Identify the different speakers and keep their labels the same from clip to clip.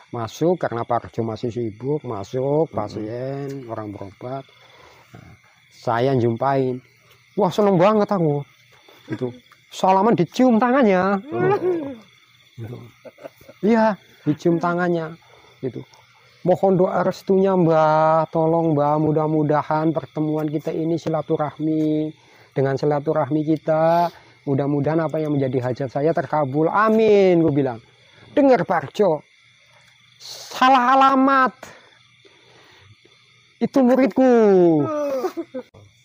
Speaker 1: Masuk karena Pak Arjo masih sibuk, masuk pasien, orang berobat. Nah, saya jumpain. Wah, seneng banget aku. Itu salaman dicium tangannya. Iya, dicium tangannya. Itu. Mohon doa restunya Mbah, tolong Mbah, mudah-mudahan pertemuan kita ini silaturahmi. Dengan silaturahmi kita, mudah-mudahan apa yang menjadi hajat saya terkabul. Amin, gue bilang. Dengar Pak Arjo, salah alamat. Itu muridku.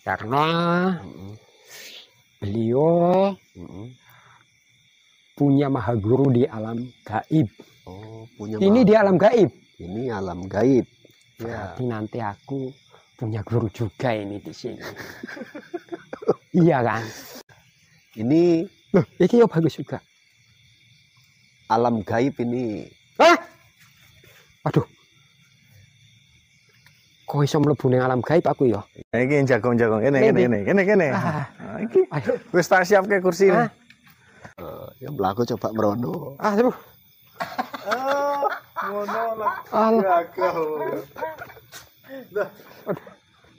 Speaker 1: Karena beliau punya maha guru di alam gaib.
Speaker 2: Oh, punya
Speaker 1: Ini di alam gaib.
Speaker 2: Ini alam gaib.
Speaker 1: Berarti nanti aku punya guru juga ini di sini. Iya kan?
Speaker 2: Ini
Speaker 1: Loh, ini ya bagus juga.
Speaker 2: alam gaib ini.
Speaker 1: Hah? Aduh. Kok iso mlebu ning alam gaib aku ya?
Speaker 3: Iki jagung-jagung kene.
Speaker 1: Ah,
Speaker 3: Iki wis tak siapke kursi.
Speaker 1: Ah.
Speaker 2: Ya mlaku coba merono.
Speaker 1: aduh.
Speaker 3: Ngono
Speaker 1: Allah.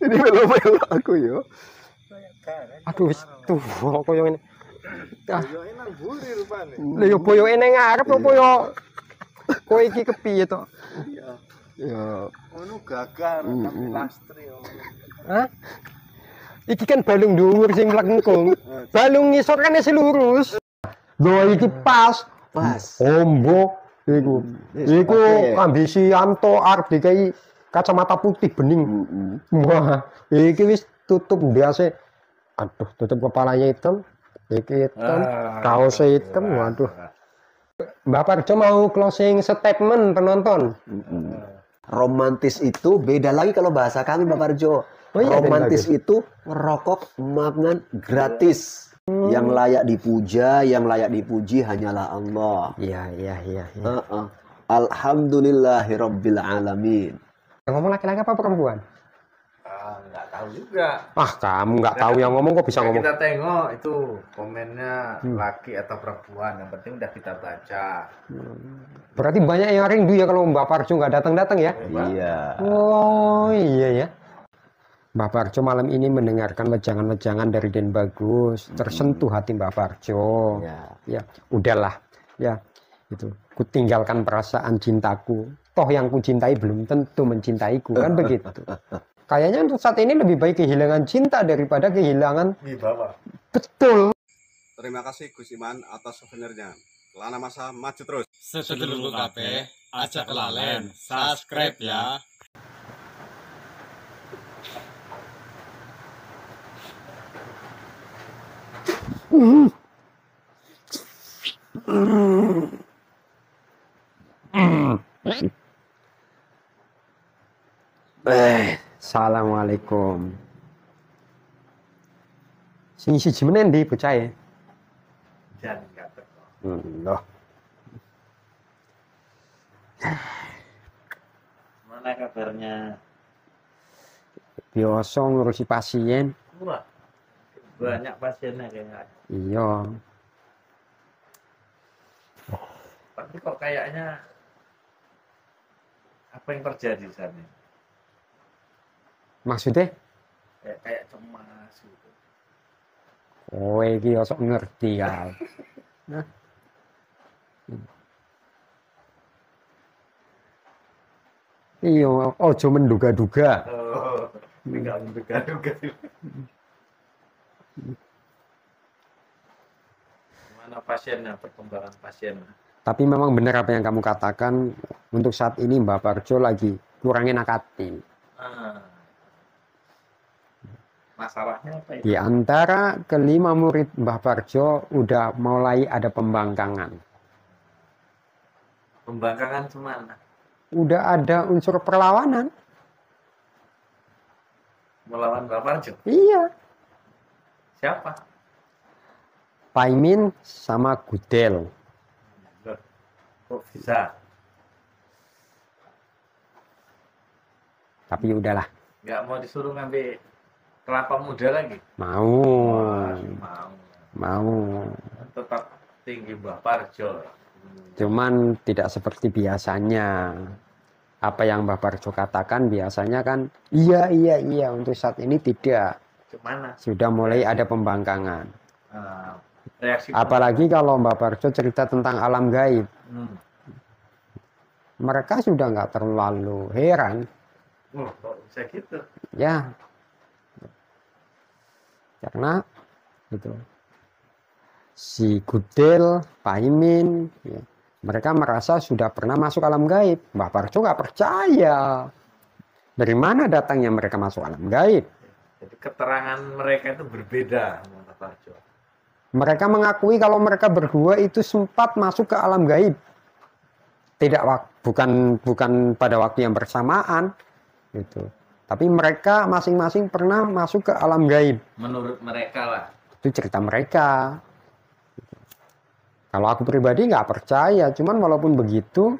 Speaker 2: Ini melo-melo aku yo.
Speaker 1: Aduh wis tuh koyo ngene. Ah,
Speaker 3: Yo nang buri rupane.
Speaker 1: lha yo boyo ene ngarep opo yo? Kowe iki kepiye to?
Speaker 2: Ya
Speaker 3: Ngono gagal tapi lastri yo.
Speaker 1: Hah? Iki kan balung dhuwur sing mlengkung. Balung ngisor kan isih lurus. Lho iki pas. Ombo iku. Iku ambisi Anto arep dikai kacamata putih bening. Wah, iki wis tutup ndase. Aduh, tutup kepalanya hitam. Iki hitam, kaosnya hitam. Waduh. Mbak Parjo mau closing statement penonton.
Speaker 2: romantis itu beda lagi kalau bahasa kami Mbak Parjo.
Speaker 1: Oh iya,
Speaker 2: Romantis
Speaker 1: beda.
Speaker 2: itu ngerokok makan gratis. Yang layak dipuja, yang layak dipuji hanyalah Allah.
Speaker 1: Iya.
Speaker 2: Alhamdulillahirabbil alamin.
Speaker 1: Ngomong laki-laki apa perempuan?
Speaker 4: Nggak tahu juga.
Speaker 1: Ah, kamu nggak tahu yang ngomong kok bisa
Speaker 4: Ya,
Speaker 1: ngomong.
Speaker 4: kita tengok itu komennya laki atau perempuan, yang penting udah kita baca.
Speaker 1: Berarti banyak yang rindu ya kalau Mbak Parjo nggak datang-datang ya?
Speaker 2: Iya.
Speaker 1: Oh iya ya. Mbak Parjo malam ini mendengarkan wejangan-wejangan dari Den Bagus, tersentuh hati Mbak Parjo. Ya, udahlah. Ya, itu. Kutinggalkan perasaan cintaku. Toh yang kucintai belum tentu mencintaiku, kan begitu. Kayaknya untuk saat ini lebih baik kehilangan cinta daripada kehilangan.
Speaker 4: Wibawa.
Speaker 1: Betul.
Speaker 5: Terima kasih Gus Iman atas souvenirnya. Kelana masa maju terus.
Speaker 6: Sedulurku kabeh, aja kelalen, subscribe ya.
Speaker 1: Assalamualaikum. Sing siji menen ndi bocah e?
Speaker 4: Jangan nggak teko.
Speaker 1: Loh.
Speaker 4: Mana kabarnya?
Speaker 1: Biasa ngurusi pasien.
Speaker 4: Wah, banyak pasiennya kayaknya.
Speaker 1: Iya.
Speaker 4: Tapi kok kayaknya apa yang terjadi di sana?
Speaker 1: Maksudnya?
Speaker 4: Kayak cemas gitu.
Speaker 1: Kowe iki sok ngerti ya. Nah. Iya, ojo menduga-duga.
Speaker 4: Oh, tinggal menduga-duga. Gimana pasiennya, perkembangan pasiennya?
Speaker 1: Tapi memang benar apa yang kamu katakan, untuk saat ini Mbak Parjo lagi kurangin hati.
Speaker 4: Masalahnya apa itu?
Speaker 1: Di antara kelima murid Mbah Parjo udah mulai ada pembangkangan.
Speaker 4: Pembangkangan kemana?
Speaker 1: Udah ada unsur perlawanan.
Speaker 4: Melawan Bapak Parjo?
Speaker 1: Iya.
Speaker 4: Siapa?
Speaker 1: Paimin sama Gudel.
Speaker 4: Loh, kok bisa?
Speaker 1: Tapi udahlah.
Speaker 4: Nggak mau disuruh ngambil kelapa muda lagi?
Speaker 1: Mau.
Speaker 4: Wah, mau.
Speaker 1: Mau.
Speaker 4: Tetap tinggi Mbah Parjo.
Speaker 1: Cuman tidak seperti biasanya. Apa yang Mbah Parjo katakan biasanya kan iya untuk saat ini tidak.
Speaker 4: Gimana?
Speaker 1: Sudah mulai ada pembangkangan.
Speaker 4: Reaksi
Speaker 1: Apalagi kalau Mbah Parjo cerita tentang alam gaib. Mereka sudah nggak terlalu heran.
Speaker 4: kok bisa gitu?
Speaker 1: Ya. Karena gitu. Si Gudel, Pak Imin, ya, mereka merasa sudah pernah masuk alam gaib. Mbah Parjo nggak percaya. Dari mana datangnya mereka masuk alam gaib?
Speaker 4: Jadi keterangan mereka itu berbeda sama Pak Parjo.
Speaker 1: Mereka mengakui kalau mereka berdua itu sempat masuk ke alam gaib. Bukan pada waktu yang bersamaan, gitu. Tapi mereka masing-masing pernah masuk ke alam gaib.
Speaker 4: Menurut mereka lah.
Speaker 1: Itu cerita mereka. Kalau aku pribadi nggak percaya, cuman walaupun begitu,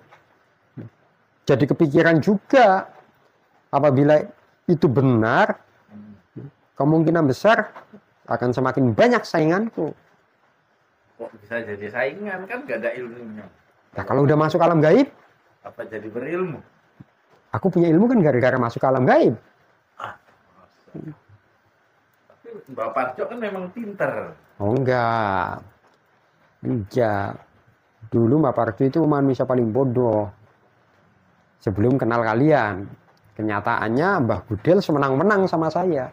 Speaker 1: jadi kepikiran juga. Apabila itu benar, kemungkinan besar akan semakin banyak sainganku.
Speaker 4: Kok bisa jadi saingan, kan gak ada ilmunya.
Speaker 1: Nah, kalau udah masuk alam gaib,
Speaker 4: Apa jadi berilmu?
Speaker 1: aku punya ilmu kan gara-gara masuk ke alam gaib.
Speaker 4: Tapi Mbak Parjo kan memang pinter.
Speaker 1: Oh enggak. Dulu Mbak Parjo itu manusia paling bodoh. Sebelum kenal kalian. Kenyataannya Mbah Gudel semenang-menang sama saya.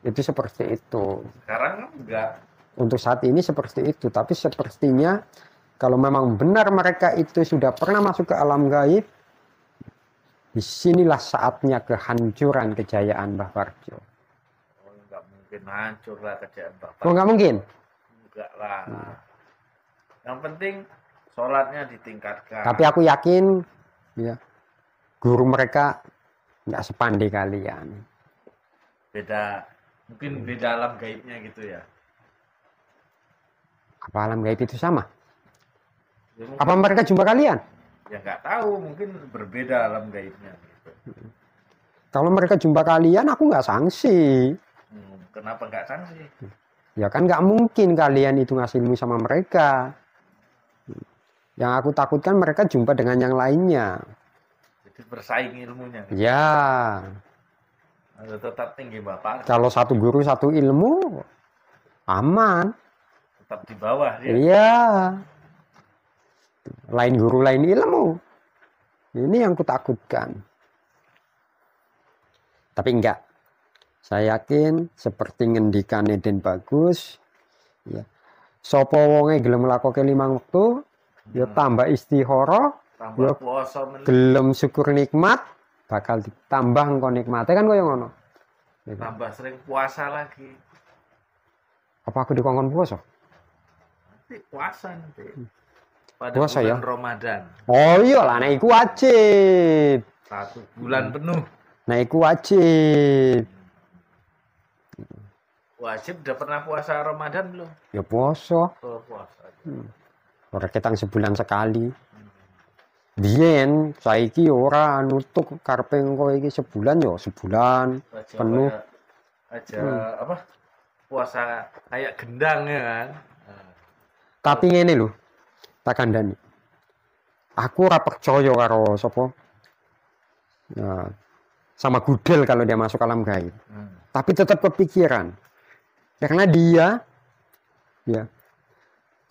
Speaker 1: Itu seperti itu.
Speaker 4: Sekarang kan enggak.
Speaker 1: Untuk saat ini seperti itu. Tapi sepertinya kalau memang benar mereka itu sudah pernah masuk ke alam gaib, disinilah saatnya kehancuran kejayaan Mbah Parjo.
Speaker 4: Oh, enggak mungkin hancur lah kejayaan Mbak Parjo.
Speaker 1: Oh nggak mungkin?
Speaker 4: Enggak lah. Yang penting sholatnya ditingkatkan.
Speaker 1: Tapi aku yakin ya, guru mereka nggak sepandai kalian.
Speaker 4: Mungkin beda alam gaibnya gitu ya.
Speaker 1: Apa alam gaib itu sama?
Speaker 4: Ya, mungkin-
Speaker 1: Apa mereka jumpa kalian?
Speaker 4: Ya nggak tahu, mungkin berbeda alam gaibnya gitu.
Speaker 1: Kalau mereka jumpa kalian, aku nggak sanksi.
Speaker 4: Kenapa nggak sanksi?
Speaker 1: Ya kan nggak mungkin kalian itu ngasih ilmu sama mereka. Yang aku takutkan mereka jumpa dengan yang lainnya.
Speaker 4: Jadi bersaing ilmunya. Gitu.
Speaker 1: Ya,
Speaker 4: Harus tetap tinggi Bapak,
Speaker 1: kalau satu guru satu ilmu, aman.
Speaker 4: tetap di bawah dia.
Speaker 1: Iya. Lain guru, lain ilmu. Ini yang kutakutkan. Tapi enggak. Saya yakin seperti ngendikane Den Bagus, ya. Sopo wonge gelem lakoke 5 wektu, ya tambah istihara,
Speaker 4: Tambah
Speaker 1: ya
Speaker 4: puasa menit,
Speaker 1: gelem syukur nikmat, bakal ditambah engko nikmate kan koyo ngono.
Speaker 4: tambah sering puasa lagi.
Speaker 1: Apa aku dikongkon puasa?
Speaker 4: Nanti puasa nanti. Pada
Speaker 1: Puasa
Speaker 4: bulan
Speaker 1: ya?
Speaker 4: Ramadan.
Speaker 1: Oh iya lah, nah iku wajib.
Speaker 4: 1 bulan penuh.
Speaker 1: Nah iku wajib.
Speaker 4: Wajib udah pernah puasa Ramadan belum?
Speaker 1: Ya poso.
Speaker 4: Oh, puasa.
Speaker 1: Ora ketang sebulan sekali. Biyen saiki ora nutuk karepe engko iki sebulan yo sebulan
Speaker 4: Aja
Speaker 1: penuh.
Speaker 4: aja apa? Puasa kayak gendang ya kan. Nah,
Speaker 1: Tapi ngene lho. Tak kandhani. Aku ora percaya karo sapa? Nah, sama Gudel kalau dia masuk alam gaib. Tapi tetap kepikiran. Karena dia ya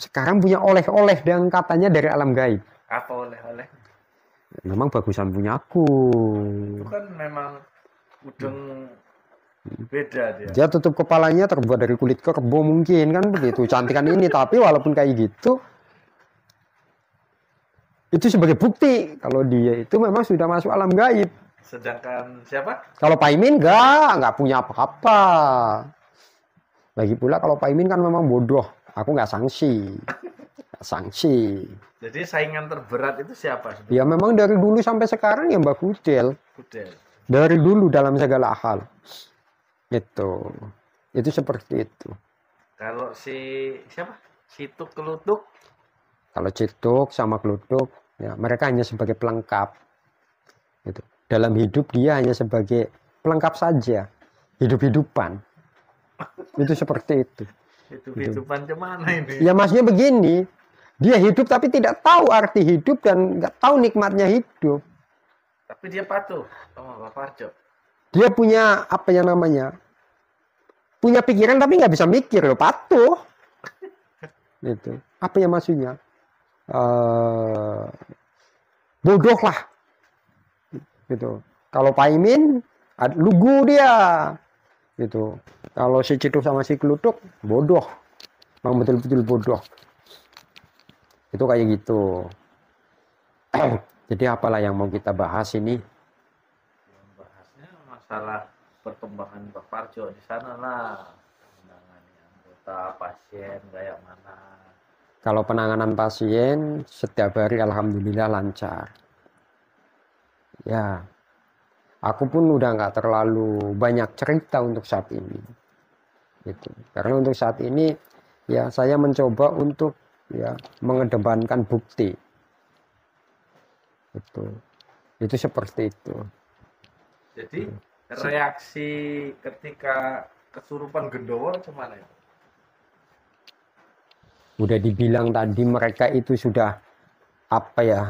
Speaker 1: sekarang punya oleh-oleh dan katanya dari alam gaib.
Speaker 4: Apa oleh-oleh?
Speaker 1: Memang bagusan punyaku.
Speaker 4: Itu kan memang udeng beda dia.
Speaker 1: Dia tutup kepalanya terbuat dari kulit kerbau mungkin kan begitu cantikan ini, tapi walaupun kayak gitu itu sebagai bukti kalau dia itu memang sudah masuk alam gaib.
Speaker 4: Sedangkan siapa?
Speaker 1: Kalau Pak Imin nggak punya apa-apa. Lagi pula kalau Pak Imin kan memang bodoh, aku nggak sanksi. Nggak sanksi.
Speaker 4: Jadi saingan terberat itu siapa?
Speaker 1: Ya memang dari dulu sampai sekarang ya Mbak Gudel.
Speaker 4: Gudel.
Speaker 1: Dari dulu dalam segala hal. Itu seperti itu.
Speaker 4: Kalau si siapa? Situk Kelutuk.
Speaker 1: Kalau Cituk sama Gluduk, ya mereka hanya sebagai pelengkap. Gitu. Dalam hidup dia hanya sebagai pelengkap saja. Hidup-hidupan. Itu seperti itu.
Speaker 4: Hidup-hidupan cemana ini?
Speaker 1: Ya maksudnya begini, Dia hidup tapi tidak tahu arti hidup dan nggak tahu nikmatnya hidup.
Speaker 4: Tapi dia patuh sama Mbah Parjo.
Speaker 1: Dia punya apa yang namanya? Punya pikiran tapi nggak bisa mikir loh, patuh. Gitu. Apa yang maksudnya? Bodoh lah. Gitu. Kalau Pak Imin, lugu dia. Gitu. Kalau si Ciduk sama si Klutuk, bodoh. Memang betul-betul bodoh. Itu kayak gitu. Jadi apalah yang mau kita bahas ini?
Speaker 4: Bahasnya masalah perkembangan Mbah Parjo di sana lah. Menangani anggota pasien kayak mana.
Speaker 1: Kalau penanganan pasien setiap hari alhamdulillah lancar. Ya, aku pun udah nggak terlalu banyak cerita untuk saat ini. Gitu. Karena untuk saat ini ya saya mencoba untuk ya mengedepankan bukti. Itu seperti itu.
Speaker 4: Jadi reaksi ketika kesurupan Gendowo gimana ya?
Speaker 1: Udah dibilang tadi mereka itu sudah apa ya,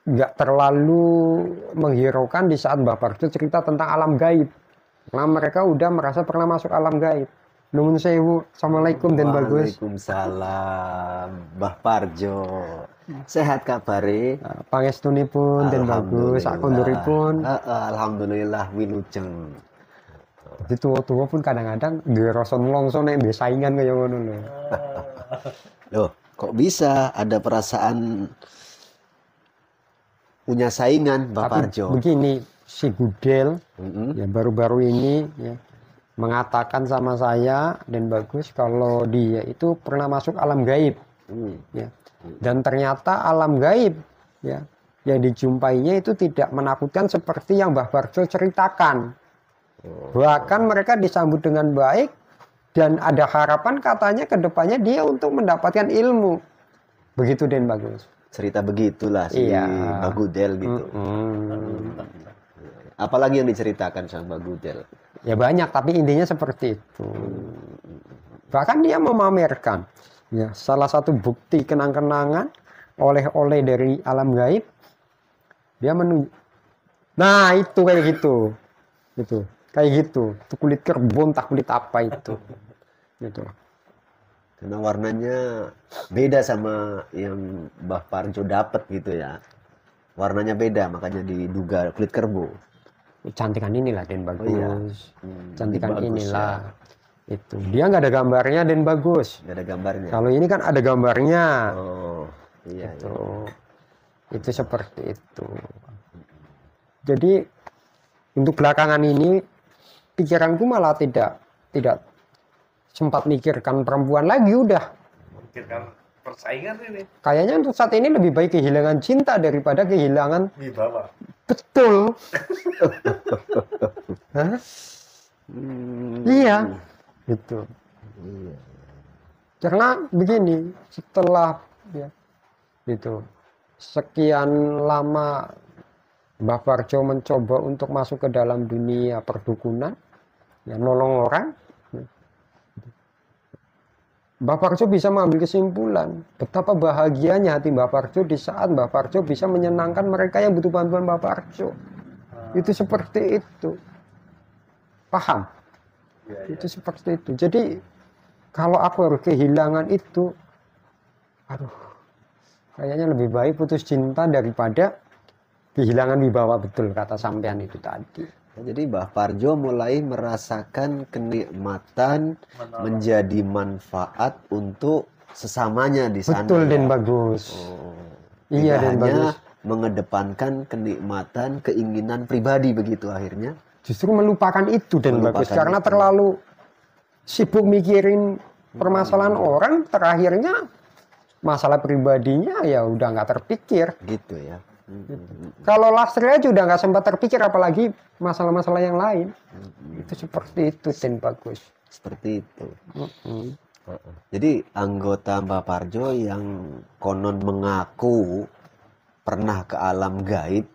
Speaker 1: nggak terlalu menghiraukan di saat Mbah Parjo cerita tentang alam gaib. Nah mereka udah merasa pernah masuk alam gaib. Nuwun sewu. Assalamualaikum dan bagus.
Speaker 2: Waalaikumsalam, Mbah Parjo. Sehat kabare?
Speaker 1: Pangestunipun dan bagus. Sakonduripun.
Speaker 2: Alhamdulillah wilujeng.
Speaker 1: Jadi tua-tua pun kadang-kadang ngerasa nelongso nek mbek saingan kaya ngono lho.
Speaker 2: Loh, kok bisa ada perasaan punya saingan, Mbah
Speaker 1: Tapi
Speaker 2: Parjo?
Speaker 1: begini, si Gudel ya baru-baru ini ya mengatakan sama saya dan bagus kalau dia itu pernah masuk alam gaib. Ya. Dan ternyata alam gaib ya yang dijumpainya itu tidak menakutkan seperti yang Mbah Parjo ceritakan. Bahkan mereka disambut dengan baik dan ada harapan katanya ke depannya dia untuk mendapatkan ilmu. Begitu Den Bagus.
Speaker 2: Cerita begitulah si
Speaker 1: Iya.
Speaker 2: Mbah Gudel gitu. Apalagi yang diceritakan sama Mbah Gudel?
Speaker 1: Ya banyak, tapi intinya seperti itu. Bahkan dia memamerkan ya salah satu bukti kenang-kenangan oleh-oleh dari alam gaib. Dia menunjuk. Nah, itu kayak gitu. Gitu. Kayak gitu. Itu kulit kerbau, tak kulit apa itu. Gitu.
Speaker 2: Karena warnanya beda sama yang Mbah Parjo dapat gitu ya. Warnanya beda, makanya diduga kulit kerbau.
Speaker 1: Cantikan inilah Den Bagus.
Speaker 2: Oh, iya.
Speaker 1: Cantikan
Speaker 2: Bagus,
Speaker 1: inilah. Itu. Dia nggak ada gambarnya Den Bagus.
Speaker 2: Nggak ada gambarnya.
Speaker 1: Kalau ini kan ada gambarnya.
Speaker 2: Oh, iya.
Speaker 1: Itu.
Speaker 2: Iya.
Speaker 1: Itu seperti itu. Jadi untuk belakangan ini pikiranku malah tidak sempat mikirkan perempuan lagi udah.
Speaker 4: Memikirkan persaingan ini.
Speaker 1: Kayaknya untuk saat ini lebih baik kehilangan cinta daripada kehilangan
Speaker 4: Wibawa.
Speaker 1: betul. Hah? Iya, gitu. Karena begini, setelah ya, gitu, sekian lama Mbah Parjo mencoba untuk masuk ke dalam dunia perdukunan, ya nolong orang. Mbah Parjo bisa mengambil kesimpulan betapa bahagianya hati Mbah Parjo di saat Mbah Parjo bisa menyenangkan mereka yang butuh bantuan Mbah Parjo. Itu seperti itu. Paham? Itu seperti itu. Jadi kalau aku harus kehilangan itu, aduh, kayaknya lebih baik putus cinta daripada kehilangan wibawa, betul kata sampean itu tadi.
Speaker 2: Jadi Mbah Parjo mulai merasakan kenikmatan menjadi manfaat untuk sesamanya di sana.
Speaker 1: Betul Den
Speaker 2: ya?
Speaker 1: Bagus.
Speaker 2: Oh.
Speaker 1: Iya
Speaker 2: Tidak
Speaker 1: Den
Speaker 2: hanya
Speaker 1: Bagus.
Speaker 2: mengedepankan kenikmatan, keinginan pribadi begitu akhirnya.
Speaker 1: Justru melupakan itu Den Bagus
Speaker 2: Melupakan
Speaker 1: karena
Speaker 2: itu.
Speaker 1: terlalu sibuk mikirin permasalahan orang, terakhirnya masalah pribadinya ya udah nggak terpikir.
Speaker 2: Gitu ya.
Speaker 1: Kalau Lastri aja udah nggak sempat terpikir, apalagi masalah-masalah yang lain. Itu seperti itu Den Bagus.
Speaker 2: Seperti itu. Jadi anggota Mbah Parjo yang konon mengaku pernah ke alam gaib,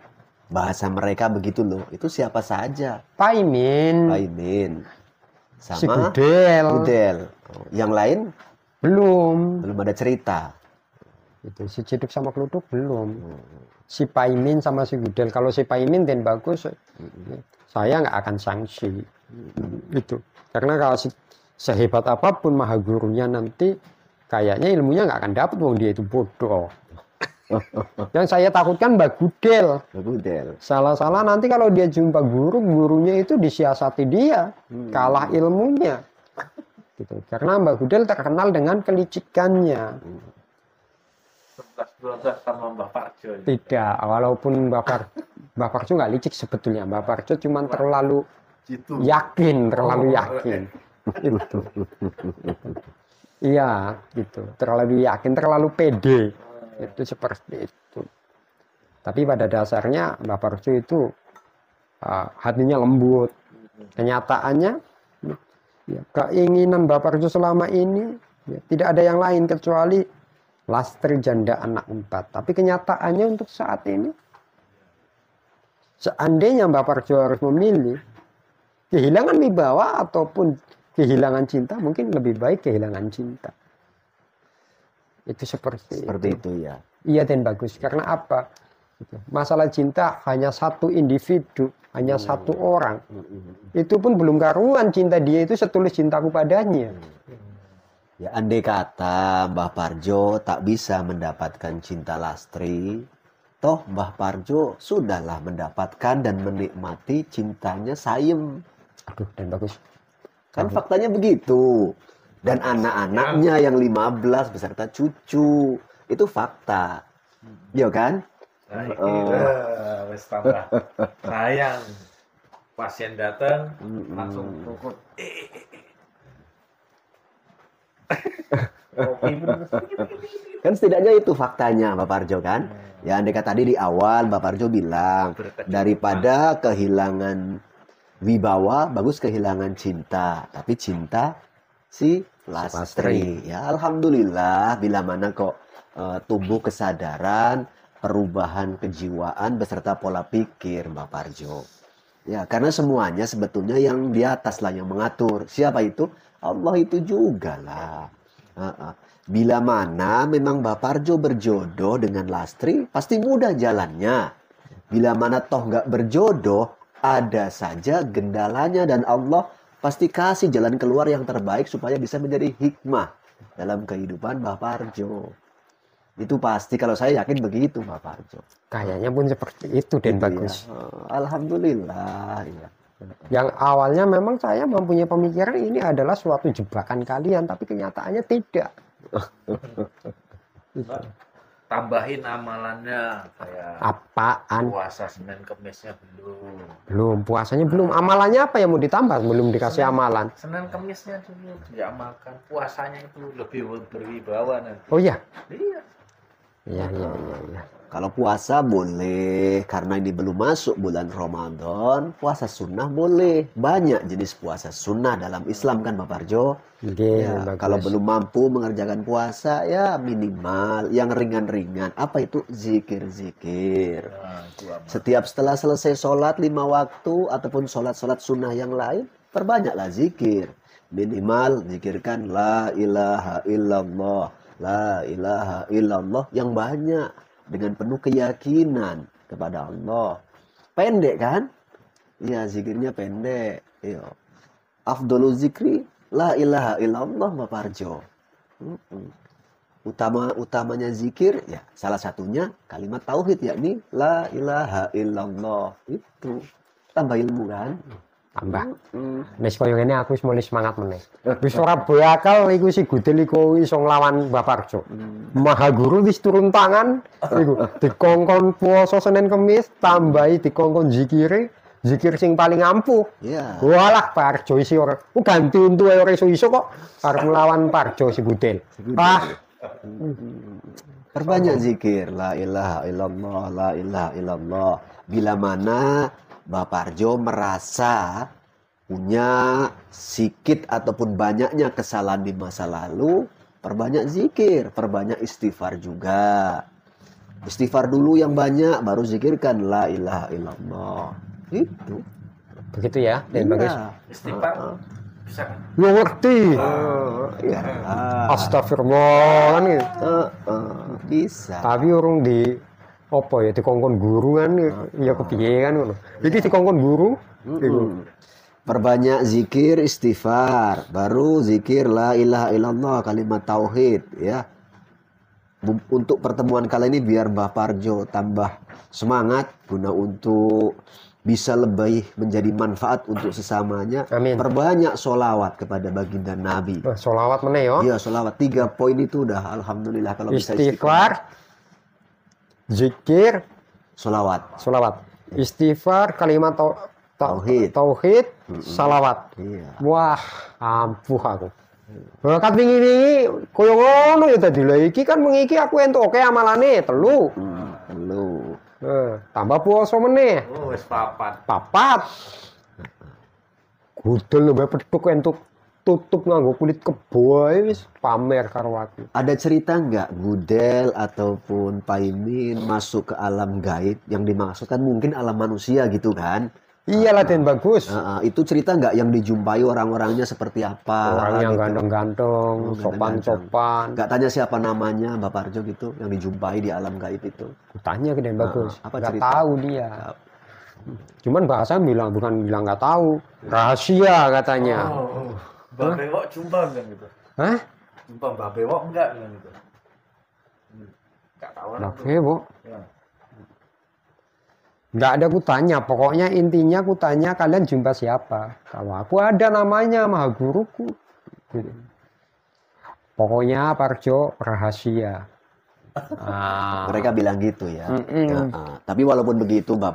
Speaker 2: bahasa mereka begitu loh. Itu siapa saja?
Speaker 1: Pak Imin,
Speaker 2: Pak Imin
Speaker 1: si
Speaker 2: sama
Speaker 1: Gudel,
Speaker 2: Gudel. Oh, yang lain
Speaker 1: belum.
Speaker 2: belum ada cerita.
Speaker 1: Itu si Ciduk sama Kluduk belum. Si Paimin sama si Gudel. Kalau si Paimin dan bagus, saya nggak akan sanksi. Itu. Karena kalau sehebat apapun maha gurunya nanti, kayaknya ilmunya nggak akan dapat, wong dia itu bodoh. Yang saya takutkan Mbak Gudel. Salah-salah nanti kalau dia jumpa guru, gurunya itu disiasati dia, kalah ilmunya. Gitu. Karena Mbak Gudel terkenal dengan kelicikannya.
Speaker 4: 11-12 sama Mbak Parjo.
Speaker 1: Tidak, walaupun Mbak Parjo nggak licik sebetulnya. Mbak Parjo cuma terlalu yakin, terlalu yakin. Itu. Iya, gitu. Terlalu yakin, terlalu pede. Itu seperti itu. Tapi pada dasarnya Mbak Parjo itu hatinya lembut. Kenyataannya, ya, keinginan Mbak Parjo selama ini ya, tidak ada yang lain kecuali Lastri janda anak 4. Tapi kenyataannya untuk saat ini, seandainya Mbak Parjo harus memilih kehilangan wibawa ataupun kehilangan cinta, mungkin lebih baik kehilangan cinta. Itu seperti
Speaker 2: itu ya.
Speaker 1: Iya dan bagus. Karena apa? Masalah cinta hanya satu individu, hanya satu orang. Itu pun belum karuan cinta dia itu setulus cintaku padanya.
Speaker 2: Ya andai kata Mbah Parjo tak bisa mendapatkan cinta Lastri, toh Mbah Parjo sudahlah mendapatkan dan menikmati cintanya Sayem.
Speaker 1: Aduh, dan bagus.
Speaker 2: Kan faktanya begitu. Dan anak-anaknya yang 15 beserta cucu, itu fakta. Iya kan?
Speaker 4: Nah, ini wes tambah sayang. Pasien datang langsung pukul.
Speaker 2: Kan setidaknya itu faktanya Mbak Parjo kan. Ya andai kata tadi di awal Mbak Parjo bilang daripada kehilangan wibawa bagus kehilangan cinta. Tapi cinta si Lastri. Ya alhamdulillah bila mana kok tumbuh kesadaran, perubahan kejiwaan beserta pola pikir Mbak Parjo. Ya karena semuanya sebetulnya yang di atas lah yang mengatur. Siapa itu? Allah itu juga lah. Bila mana memang Mbak Parjo berjodoh dengan Lastri, pasti mudah jalannya. Bila mana toh nggak berjodoh, ada saja gendalanya dan Allah pasti kasih jalan keluar yang terbaik supaya bisa menjadi hikmah dalam kehidupan Mbak Parjo. Itu pasti, kalau saya yakin begitu Mbak Parjo.
Speaker 1: Kayaknya pun seperti itu dan bagus.
Speaker 2: Ya. Alhamdulillah. Ya.
Speaker 1: Yang awalnya memang saya mempunyai pemikiran ini adalah suatu jebakan kalian, tapi kenyataannya tidak.
Speaker 4: Tambahin amalannya kayak
Speaker 1: Apaan?
Speaker 4: puasa Senin Kemisnya belum.
Speaker 1: Belum, puasanya belum. Amalannya apa yang mau ditambah? Belum dikasih amalan.
Speaker 4: Senin Kemisnya dulu diamalkan. Puasanya itu lebih berwibawa nanti.
Speaker 1: Oh iya?
Speaker 4: Iya.
Speaker 1: Iya.
Speaker 2: Kalau puasa boleh, karena ini belum masuk bulan Ramadan, puasa sunnah boleh. Banyak jenis puasa sunnah dalam Islam kan Pak Parjo. Ya, kalau belum mampu mengerjakan puasa, ya minimal yang ringan-ringan. Apa itu? Zikir-zikir. Setiap setelah selesai sholat 5 waktu, ataupun sholat-sholat sunnah yang lain, perbanyaklah zikir. Minimal zikirkan la ilaha illallah, la ilaha illallah yang banyak. Dengan penuh keyakinan kepada Allah. Pendek kan? Iya, zikirnya pendek. Iya. Afdolul zikri la ilaha illallah Pak Parjo. Utamanya zikir ya salah satunya kalimat tauhid yakni la ilaha illallah. Itu tambah ilmu kan?
Speaker 1: Tambah. Wis koyo ngene aku wis mulai semangat meneh. Wis ora bakal iku si Gudel iku iso nglawan Mbak Parjo. Maha Guru wis turun tangan iku dikongkon puasa Senin Kemis, tambahi dikongkon zikir sing paling ampuh.
Speaker 2: Iya.
Speaker 1: Walah Parjo isi ora. Ku ganti untu ora iso kok arep nglawan Parjo si Gudel.
Speaker 2: Perbanyak zikir la ilaha illallah, la ilaha illallah. Bila mana Mbak Parjo merasa punya sikit ataupun banyaknya kesalahan di masa lalu, perbanyak zikir, perbanyak istighfar juga. Istighfar dulu yang banyak, baru zikirkan la ilaha illallah. Itu.
Speaker 1: Begitu ya, dan bagus.
Speaker 4: Istighfar Bisa kan?
Speaker 1: Lu ngerti.
Speaker 2: Ya.
Speaker 1: Astagfirullah kan gitu.
Speaker 2: Bisa.
Speaker 1: Tapi orang di apa ya dikongkon guru kan ya kepiye kan ngono. Iki dikongkon guru iku.
Speaker 2: Perbanyak zikir istighfar, baru zikir la ilaha illallah, kalimat tauhid ya. Untuk pertemuan kali ini biar Mbah Parjo tambah semangat guna untuk bisa lebih menjadi manfaat untuk sesamanya.
Speaker 1: Amin.
Speaker 2: Perbanyak sholawat kepada baginda Nabi.
Speaker 1: Sholawat meneh yo.
Speaker 2: Iya, sholawat 3 poin itu udah alhamdulillah kalau bisa
Speaker 1: Istighfar, zikir,
Speaker 2: sholawat.
Speaker 1: sholawat. Istighfar, kalimat
Speaker 2: Tauhid.
Speaker 1: tauhid, salawat.
Speaker 2: Iya.
Speaker 1: Wah, ampuh aku. Bakat wingi-wingi koyo ngono ya tadi lha iki kan mengiki aku entuk oke amalane 3.
Speaker 2: Lu.
Speaker 1: Tambah puasa meneh.
Speaker 4: Oh, wis papat.
Speaker 1: 4. Gudel lho petuk entuk tutup nganggo kulit kebo ae wis pamer karo aku.
Speaker 2: Ada cerita nggak Gudel ataupun Paimin masuk ke alam gaib yang dimaksudkan mungkin alam manusia gitu kan?
Speaker 1: Iyalah Den bagus.
Speaker 2: Itu cerita nggak yang dijumpai orang-orangnya seperti apa?
Speaker 1: Orang yang
Speaker 2: gitu.
Speaker 1: ganteng-ganteng, sopan-sopan.
Speaker 2: Nggak tanya siapa namanya Mbak Parjo gitu yang dijumpai di alam gaib itu.
Speaker 1: Tanya ke Den bagus.
Speaker 2: Apa
Speaker 1: Nggak
Speaker 2: cerita?
Speaker 1: tahu dia. Cuman bahasa bukan bilang nggak tahu. Rahasia katanya.
Speaker 4: Oh, Mbak Bewok jumpa enggak gitu?
Speaker 1: Hah?
Speaker 4: Jumpa Mbak Bewok enggak bilang gitu? Enggak tahu lah.
Speaker 1: Oke, Bu.
Speaker 4: Ya.
Speaker 1: Nggak ada kutanya, pokoknya intinya kutanya kalian jumpa siapa. Kalau aku ada namanya Maha Guruku. Gitu. Pokoknya Parjo rahasia.
Speaker 2: Mereka bilang gitu ya. Tapi walaupun begitu Mbak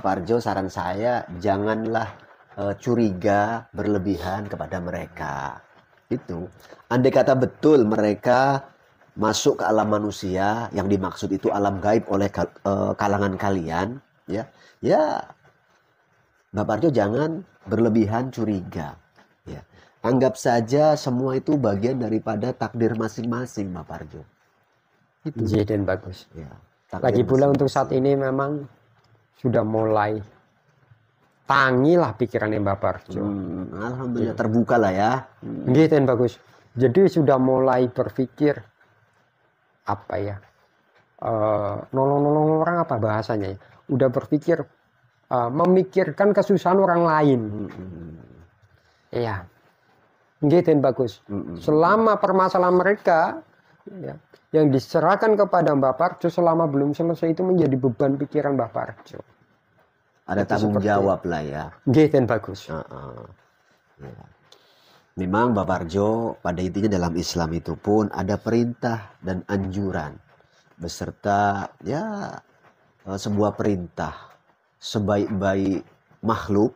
Speaker 2: Parjo saran saya janganlah curiga berlebihan kepada mereka. Itu. Andai kata betul mereka masuk ke alam manusia yang dimaksud itu alam gaib oleh kalangan kalian ya Mbak Parjo jangan berlebihan curiga ya, anggap saja semua itu bagian daripada takdir masing-masing Mbak Parjo itu
Speaker 1: Jadi bagus.
Speaker 2: ya,
Speaker 1: Lagi pula untuk saat ini memang sudah mulai tangilah pikirannya Mbak Parjo.
Speaker 2: alhamdulillah terbuka lah ya.
Speaker 1: Gitu bagus. Jadi sudah mulai berpikir apa ya, nolong-nolong orang apa bahasanya ya? Udah berpikir memikirkan kesusahan orang lain. Iya, gitu bagus. Selama permasalahan mereka ya, yang diserahkan kepada Mbak Parjo selama belum selesai itu menjadi beban pikiran Mbak Parjo.
Speaker 2: Ada
Speaker 1: Itu
Speaker 2: tanggung
Speaker 1: seperti-
Speaker 2: jawab lah ya.
Speaker 1: Gitu bagus.
Speaker 2: Ya. Memang Mbak Parjo pada intinya dalam Islam itu pun ada perintah dan anjuran beserta ya sebuah perintah sebaik-baik makhluk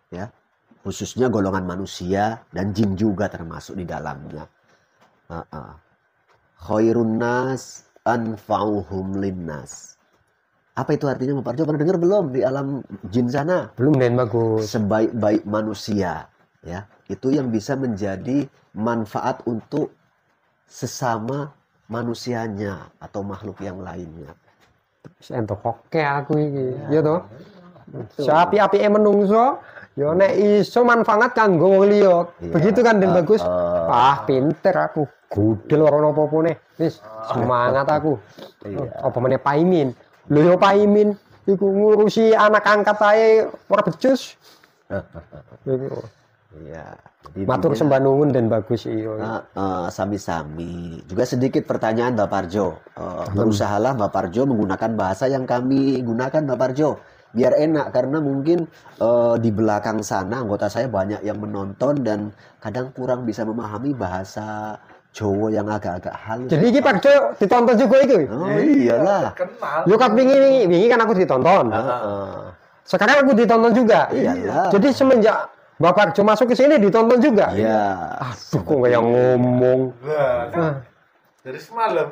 Speaker 2: ya khususnya golongan manusia dan jin juga termasuk di dalamnya. Khairun nas anfa'uhum linnas. Apa itu artinya Mbak Parjo pernah dengar belum di alam jin sana?
Speaker 1: Belum Den bagus.
Speaker 2: Sebaik-baik manusia ya itu yang bisa menjadi manfaat untuk sesama manusianya atau makhluk yang lainnya.
Speaker 1: Entuk oke aku iki, ya toh. Sapi-apike menungso, ya nek iso manfaat kanggo wong liya. Begitu kan Den bagus. Pinter aku. Gudel ora ono apa-apane. Wis semangat aku. Apa meneh Paimin. Lho yo Paimin iku ngurusi anak angkat ae ora becus.
Speaker 2: Iya.
Speaker 1: Matur sembah nuwun Den bagus iya.
Speaker 2: Sami-sami. Juga sedikit pertanyaan Mbak Parjo. Berusahalah Mbak Parjo menggunakan bahasa yang kami gunakan Mbak Parjo. Biar enak karena mungkin di belakang sana anggota saya banyak yang menonton dan kadang kurang bisa memahami bahasa Jawa yang agak-agak halus.
Speaker 1: Jadi iki Parjo ditonton juga itu.
Speaker 2: Oh iyalah.
Speaker 4: Kenal.
Speaker 1: Yo kat wingi kan aku ditonton. Sekarang aku ditonton juga.
Speaker 2: Iyalah.
Speaker 1: Jadi semenjak Bapak Parjo masuk ke sini ditonton juga.
Speaker 2: Iya.
Speaker 1: Aduh kok kayak ngomong.
Speaker 4: Lah, kan dari semalam.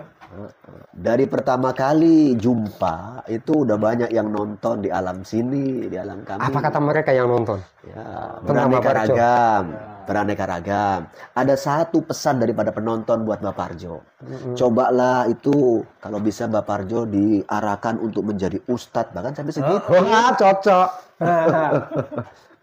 Speaker 2: Dari pertama kali jumpa itu udah banyak yang nonton di alam sini, di alam kami.
Speaker 1: Apa kata mereka yang nonton?
Speaker 2: Ya,
Speaker 1: Tentang
Speaker 2: beraneka
Speaker 1: Bapak Parjo.
Speaker 2: ragam. beraneka ragam. Ada satu pesan daripada penonton buat Mbak Parjo. Cobalah itu kalau bisa Mbak Parjo diarahkan untuk menjadi ustadz bahkan sampai segitu.
Speaker 1: Wah, cocok.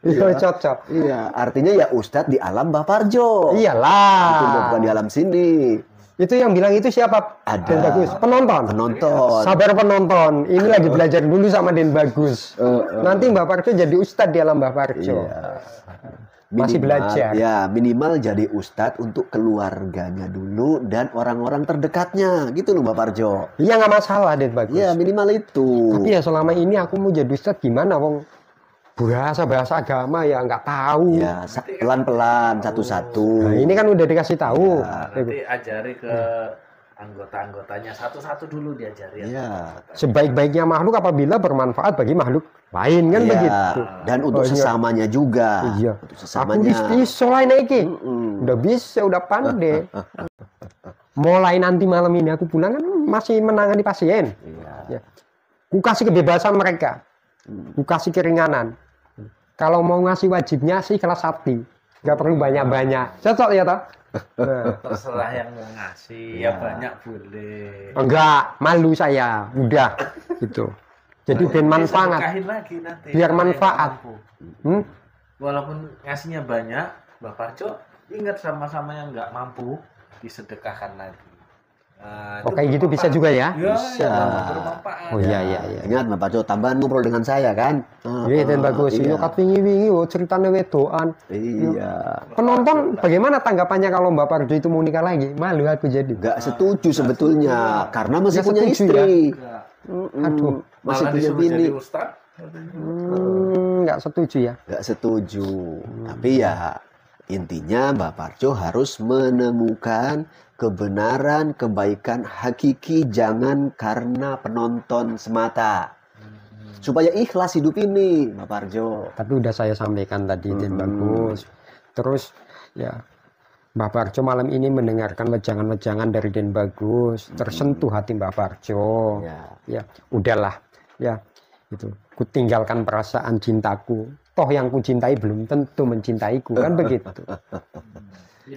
Speaker 1: Iya, cocok.
Speaker 2: Iya, artinya ya ustadz di alam Mbak Parjo. Itu
Speaker 1: Iyalah.
Speaker 2: bukan di alam sini.
Speaker 1: Itu yang bilang itu siapa?
Speaker 2: Ada.
Speaker 1: Den Bagus. Penonton.
Speaker 2: Penonton.
Speaker 1: Sabar penonton. Ini lagi belajar dulu sama Den Bagus. Nanti Mbak Parjo jadi ustadz di alam Mbak Parjo.
Speaker 2: Iya.
Speaker 1: Masih belajar.
Speaker 2: Ya, minimal jadi ustadz untuk keluarganya dulu dan orang-orang terdekatnya. Gitu loh Mbak Parjo.
Speaker 1: Iya, nggak masalah Den Bagus.
Speaker 2: Ya, minimal itu.
Speaker 1: Tapi ya selama ini aku mau jadi ustadz gimana, Wong? Bahasa agama ya nggak tahu.
Speaker 2: Ya, pelan-pelan satu-satu.
Speaker 1: Nah, ini kan udah dikasih tahu.
Speaker 4: Nanti ajari ke anggota-anggotanya satu-satu dulu diajari.
Speaker 2: Iya.
Speaker 1: Sebaik-baiknya makhluk apabila bermanfaat bagi makhluk lain kan
Speaker 2: Iya.
Speaker 1: begitu.
Speaker 2: Dan untuk
Speaker 1: Oh, iya.
Speaker 2: sesamanya juga.
Speaker 1: Iya.
Speaker 2: Untuk
Speaker 1: Aku
Speaker 2: sesamanya.
Speaker 1: iso lah iki. Udah bisa, udah pandai. Mulai nanti malam ini aku pulang kan masih menangani pasien.
Speaker 2: Iya.
Speaker 1: Ya. Ku kasih kebebasan mereka. Ku kasih keringanan. Kalau mau ngasih wajibnya sih kelas hati. Nggak perlu banyak-banyak. Cocok ya toh? Nah.
Speaker 4: Terserah yang mau ngasih, ya banyak boleh.
Speaker 1: Enggak, malu saya. Udah gitu. Jadi ben manfaat.
Speaker 4: Sedekahin lagi nanti.
Speaker 1: Biar
Speaker 4: sama yang
Speaker 1: manfaat.
Speaker 4: mampu.
Speaker 1: Hmm?
Speaker 4: Walaupun ngasihnya banyak, Mbak Parjo ingat sama-sama yang nggak mampu disedekahkan lagi. Nah,
Speaker 1: Oh,
Speaker 4: itu
Speaker 1: kayak gitu bisa
Speaker 4: bermanfaat.
Speaker 1: juga ya?
Speaker 4: Ya,
Speaker 2: Bisa.
Speaker 4: ya, bermanfaat.
Speaker 1: Oh iya iya iya.
Speaker 2: Ingat Mbak Parjo, tambahan ngobrol dengan saya kan?
Speaker 1: Iya, Den Bagus.
Speaker 2: Iya.
Speaker 1: Iya, kat wingi-wingi oh, ceritanya wedoan.
Speaker 2: Iya.
Speaker 1: Penonton bagaimana tanggapannya kalau Mbak Parjo itu mau nikah lagi? Malu aku jadi.
Speaker 2: Nggak setuju sebetulnya karena masih
Speaker 1: Nggak
Speaker 2: punya
Speaker 1: setuju
Speaker 2: istri.
Speaker 1: Aduh.
Speaker 2: Masih
Speaker 4: Malah
Speaker 2: punya
Speaker 4: disuruh
Speaker 2: bini.
Speaker 4: jadi ustadz.
Speaker 1: Nggak setuju ya.
Speaker 2: Nggak setuju. Tapi ya intinya Mbak Parjo harus menemukan kebenaran, kebaikan hakiki, jangan karena penonton semata. Supaya ikhlas hidup ini, Mbak Parjo.
Speaker 1: Tapi udah saya sampaikan tadi, Den Bagus. Terus ya Mbak Parjo malam ini mendengarkan wejangan-wejangan dari Den Bagus, tersentuh hati Mbak Parjo.
Speaker 2: Ya.
Speaker 1: Ya, udahlah. Ya, itu. Ku tinggalkan perasaan cintaku. Toh yang ku cintai belum tentu mencintaiku, kan begitu.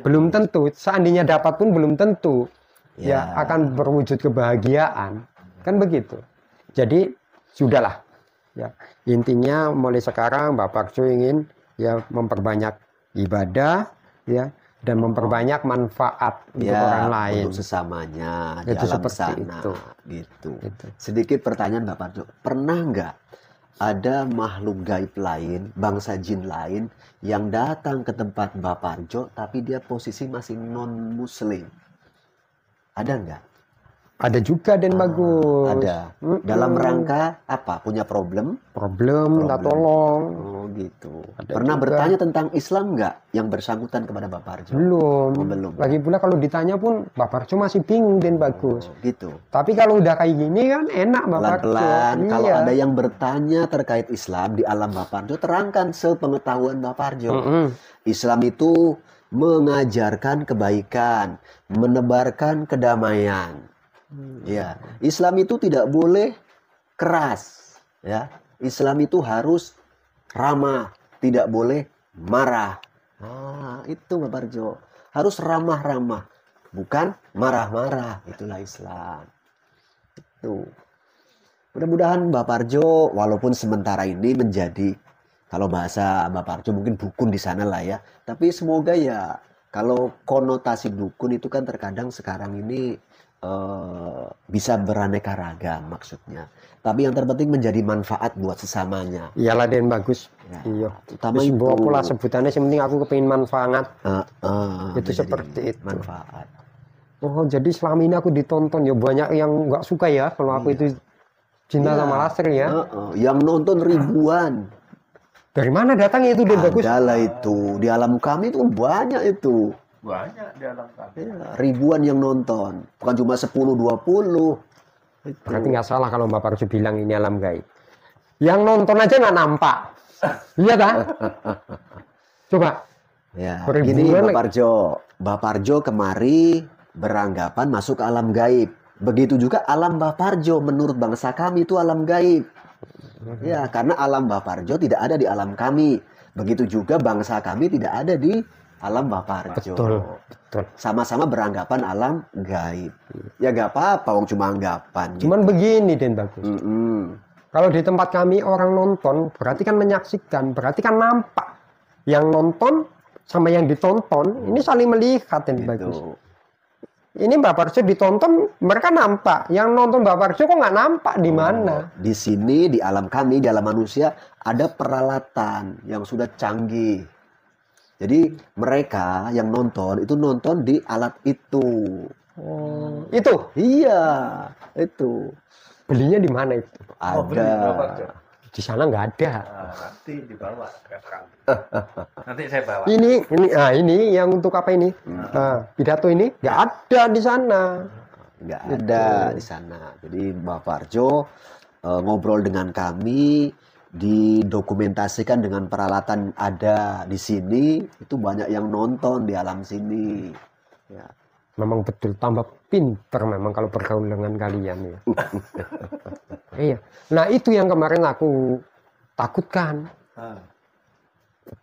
Speaker 1: Belum tentu, seandainya dapat pun belum tentu ya akan berwujud kebahagiaan, kan begitu. Jadi sudahlah. Ya, intinya mulai sekarang Mbak Parjo ingin ya memperbanyak ibadah ya dan memperbanyak manfaat untuk orang lain.
Speaker 2: Untuk sesamanya di
Speaker 1: Itu
Speaker 2: alam
Speaker 1: seperti
Speaker 2: sana
Speaker 1: itu.
Speaker 2: gitu.
Speaker 1: Gitu.
Speaker 2: Sedikit pertanyaan Mbak Parjo, pernah nggak ada makhluk gaib lain, bangsa jin lain yang datang ke tempat Mbak Parjo tapi dia posisi masih non muslim? Ada nggak?
Speaker 1: Ada juga Den Bagus.
Speaker 2: Ada. Dalam rangka apa? Punya problem?
Speaker 1: Problem, minta tolong.
Speaker 2: Oh gitu.
Speaker 1: Ada
Speaker 2: Pernah
Speaker 1: juga.
Speaker 2: bertanya tentang Islam nggak yang bersangkutan kepada Mbak Parjo?
Speaker 1: Belum.
Speaker 2: Oh, belum.
Speaker 1: Lagi pula kalau ditanya pun Mbak Parjo masih bingung Den Bagus.
Speaker 2: Oh, gitu.
Speaker 1: Tapi kalau udah kayak gini kan enak Mbak Parjo.
Speaker 2: Pelan-pelan, kalau
Speaker 1: Iya.
Speaker 2: ada yang bertanya terkait Islam di alam Mbak Parjo, terangkan sepengetahuan Mbak Parjo. Islam itu mengajarkan kebaikan, menebarkan kedamaian. Ya, Islam itu tidak boleh keras. Ya, Islam itu harus ramah, tidak boleh marah. Ah, itu Mbak Parjo. Harus ramah-ramah, bukan marah-marah. Itulah Islam. Itu. Mudah-mudahan Mbak Parjo walaupun sementara ini menjadi, kalau bahasa Mbak Parjo mungkin dukun di sana lah ya. Tapi semoga ya, kalau konotasi dukun itu kan terkadang sekarang ini bisa beraneka ragam maksudnya. Tapi yang terpenting menjadi manfaat buat sesamanya.
Speaker 1: Iyalah Den Bagus.
Speaker 2: Ya,
Speaker 1: Iya.
Speaker 2: utama
Speaker 1: Wis
Speaker 2: itu.
Speaker 1: mbok pula sebutannya yang penting aku kepengin manfaat. Itu
Speaker 2: Menjadi
Speaker 1: seperti itu.
Speaker 2: manfaat.
Speaker 1: Oh, jadi selama ini aku ditonton ya banyak yang nggak suka ya kalau aku itu cinta
Speaker 2: Iya.
Speaker 1: sama Lastri ya.
Speaker 2: Yang nonton ribuan.
Speaker 1: Dari mana datangnya itu Den Bagus?
Speaker 2: Adalah itu. Di alam kami itu banyak itu.
Speaker 4: Banyak di alam kami.
Speaker 2: Ya, ribuan yang nonton. Bukan cuma 10-20. Itu.
Speaker 1: Berarti nggak salah kalau Mbak Parjo bilang ini alam gaib. Yang nonton aja nggak nampak. Iya tak? Coba.
Speaker 2: Ya,
Speaker 1: Ribuan
Speaker 2: gini
Speaker 1: lagi.
Speaker 2: Mbak Parjo kemari beranggapan masuk ke alam gaib. Begitu juga alam Mbak Parjo menurut bangsa kami itu alam gaib. Ya, karena alam Mbak Parjo tidak ada di alam kami. Begitu juga bangsa kami tidak ada di alam Baparjo.
Speaker 1: Betul, betul.
Speaker 2: Sama-sama beranggapan alam gaib. Ya gak apa-apa, wong cuma anggapan.
Speaker 1: Cuman begini Den Bagus.
Speaker 2: Mm-mm.
Speaker 1: Kalau di tempat kami orang nonton, berarti kan menyaksikan, berarti kan nampak. Yang nonton sama yang ditonton, ini saling melihat Den Bagus.
Speaker 2: Gitu.
Speaker 1: Ini Mbak Parjo ditonton, mereka nampak. Yang nonton Mbak Parjo kok nggak nampak di mana?
Speaker 2: Di sini, di alam kami, di alam manusia, ada peralatan yang sudah canggih. Jadi mereka yang nonton, itu nonton di alat itu.
Speaker 1: Oh, itu
Speaker 2: Iya, itu.
Speaker 1: belinya di mana itu?
Speaker 4: beli berapa,
Speaker 2: Ada.
Speaker 4: Cok?
Speaker 1: Di sana nggak ada.
Speaker 4: Nah, nanti dibawa ke kami. Nanti saya bawa.
Speaker 1: Ini yang untuk apa ini? Pidato ini nggak ada di sana.
Speaker 2: Nggak ada di sana. Jadi Mbak Parjo ngobrol dengan kami, didokumentasikan dengan peralatan ada di sini, itu banyak yang nonton di alam sini. Ya.
Speaker 1: Memang betul tambah pinter memang kalau bergaul dengan kalian ya. Iya. Nah itu yang kemarin aku takutkan.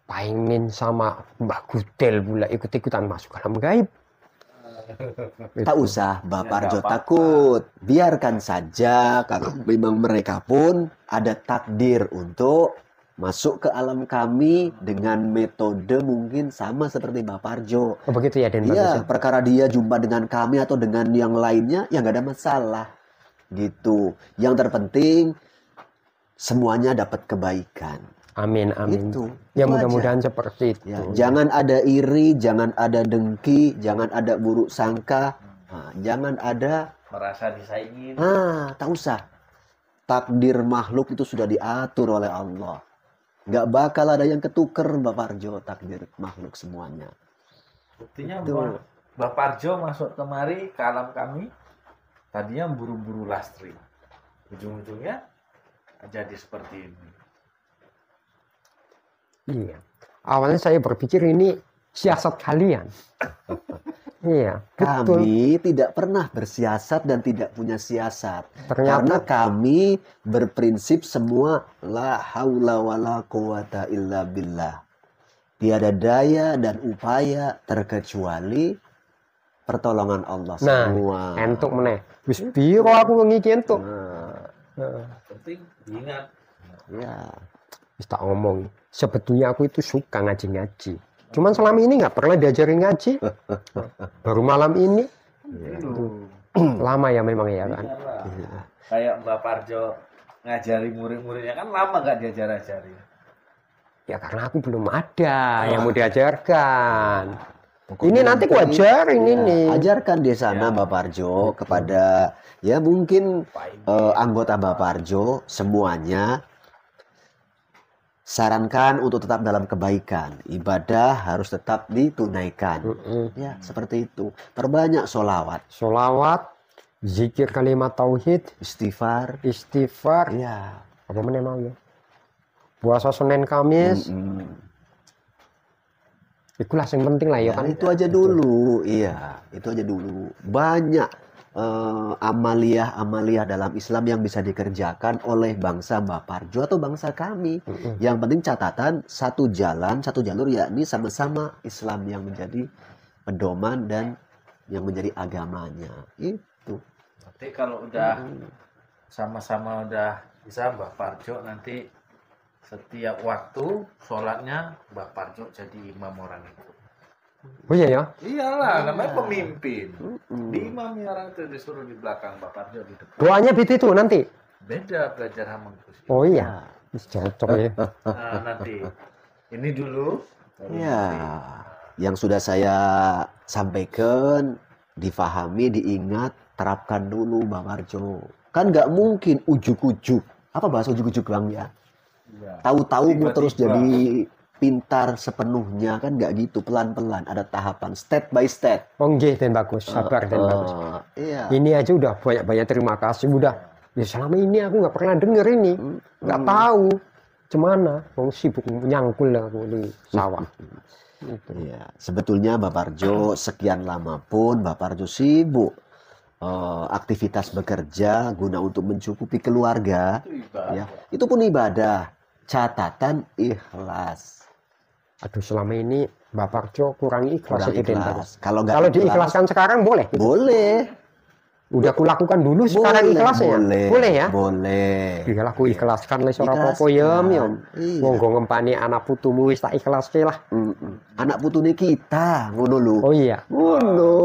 Speaker 1: Pengen sama Mbak Gudel pula ikut-ikutan masuk alam gaib.
Speaker 2: Tak usah Mbak Parjo takut. Biarkan saja kalau memang mereka pun ada takdir untuk masuk ke alam kami dengan metode mungkin sama seperti Mbak Parjo.
Speaker 1: Oh begitu ya Den Bagus.
Speaker 2: Iya, perkara dia jumpa dengan kami atau dengan yang lainnya, ya nggak ada masalah. Gitu. Yang terpenting semuanya dapat kebaikan.
Speaker 1: Amin, amin.
Speaker 2: Gitu.
Speaker 1: Ya
Speaker 2: Itu
Speaker 1: mudah-mudahan
Speaker 2: aja.
Speaker 1: seperti itu.
Speaker 2: Ya, jangan ada iri, jangan ada dengki, jangan ada buruk sangka, jangan ada,
Speaker 4: Merasa disaingin.
Speaker 2: tak usah. Takdir makhluk itu sudah diatur oleh Allah. Nggak bakal ada yang ketuker Mbak Parjo, takdir makhluk semuanya.
Speaker 4: Buktinya
Speaker 2: Itu.
Speaker 4: Mbak Parjo masuk kemari ke alam kami. Tadinya buru-buru lastri. Ujung-ujungnya jadi seperti ini.
Speaker 1: Iya. Awalnya saya berpikir ini siasat kalian. Iya, betul.
Speaker 2: Kami tidak pernah bersiasat dan tidak punya siasat.
Speaker 1: Ternyata-
Speaker 2: Karena kami berprinsip semua la haula wala quwata illa billah. Tiada daya dan upaya terkecuali pertolongan Allah
Speaker 1: Nah,
Speaker 2: semua.
Speaker 1: entuk meneh. Wis piro aku ngiki entuk.
Speaker 2: Nah,
Speaker 4: Penting diingat.
Speaker 2: ya.
Speaker 1: Wis tak ngomong. Sebetulnya aku itu suka ngaji-ngaji. Cuman selama ini nggak pernah diajarin ngaji. Baru malam ini. Lama ya memang ya kan.
Speaker 4: Iyalah. Kayak Mbak Parjo ngajari murid-muridnya kan lama nggak diajar-ajarin.
Speaker 1: Ya karena aku belum ada yang mau diajarkan.
Speaker 2: Pokoknya
Speaker 1: Ini nanti ku ajarin
Speaker 2: ya,
Speaker 1: ini.
Speaker 2: ajarkan di sana Mbak Parjo kepada ya mungkin anggota Mbak Parjo semuanya. Sarankan untuk tetap dalam kebaikan. Ibadah harus tetap ditunaikan. Ya, seperti itu. Perbanyak sholawat,
Speaker 1: Sholawat, zikir kalimat tauhid,
Speaker 2: istighfar.
Speaker 1: istighfar,
Speaker 2: Ya.
Speaker 1: apa meneh mau ya? Puasa Senin Kamis. Itulah yang penting lah ya
Speaker 2: Ya,
Speaker 1: kan.
Speaker 2: itu aja dulu. Iya, itu aja dulu. Banyak amaliyah-amaliyah dalam Islam yang bisa dikerjakan oleh bangsa Mbak Parjo atau bangsa kami. Yang penting catatan satu jalan, satu jalur, yakni sama-sama Islam yang menjadi pedoman dan yang menjadi agamanya. Itu.
Speaker 4: Nanti kalau udah sama-sama udah bisa Mbak Parjo nanti setiap waktu sholatnya Mbak Parjo jadi imam orang itu.
Speaker 1: Oh iya ya.
Speaker 4: Iyalah, namanya pemimpin. Di imam orang itu disuruh di belakang, Mbak Parjo di depan.
Speaker 1: Doanya begitu nanti.
Speaker 4: Beda belajar sama Gus.
Speaker 1: Oh iya. Wis cocok ya.
Speaker 4: Nah, nanti ini dulu. baru
Speaker 2: Ya,
Speaker 4: nanti.
Speaker 2: yang sudah saya sampaikan, difahami, diingat, terapkan dulu Mbak Parjo. Kan nggak mungkin ujuk-ujuk. Apa bahasa ujuk-ujuk Bang ya?
Speaker 4: Iya.
Speaker 2: Tahu-tahu mau terus
Speaker 4: Tiba-tiba.
Speaker 2: jadi pintar sepenuhnya, kan nggak gitu, pelan-pelan, ada tahapan, step by step.
Speaker 1: Oh nggih Den Bagus, sabar Den Bagus.
Speaker 2: Iya.
Speaker 1: Ini aja udah banyak-banyak terima kasih udah. Ya selama ini aku nggak pernah denger ini, nggak tahu cemana. Mau sibuk nyangkul aku di sawah.
Speaker 2: Iya. Sebetulnya Mbak Parjo sekian lama pun Mbak Parjo sibuk aktivitas bekerja guna untuk mencukupi keluarga.
Speaker 4: Itu ibadah.
Speaker 2: Ya, itu pun ibadah. Catatan ikhlas.
Speaker 1: Aduh selama ini Mbak Parjo kurang ikhlas
Speaker 2: kurang
Speaker 1: itu Den
Speaker 2: ikhlas.
Speaker 1: Bagus.
Speaker 2: Kalau nggak
Speaker 1: Kalau
Speaker 2: ikhlas,
Speaker 1: diikhlaskan sekarang boleh.
Speaker 2: boleh.
Speaker 1: Udah kulakukan dulu sekarang ikhlasnya. Boleh ya?
Speaker 2: Boleh.
Speaker 1: Iya lah, ku ikhlaskan les ora apa-apa
Speaker 2: Ikhlaskan.
Speaker 1: yom.
Speaker 2: Iya.
Speaker 1: Monggo ngempani anak putumu wis tak ikhlaske lah.
Speaker 2: Anak putune kita, ngono lho.
Speaker 1: Oh iya,
Speaker 2: Ngono.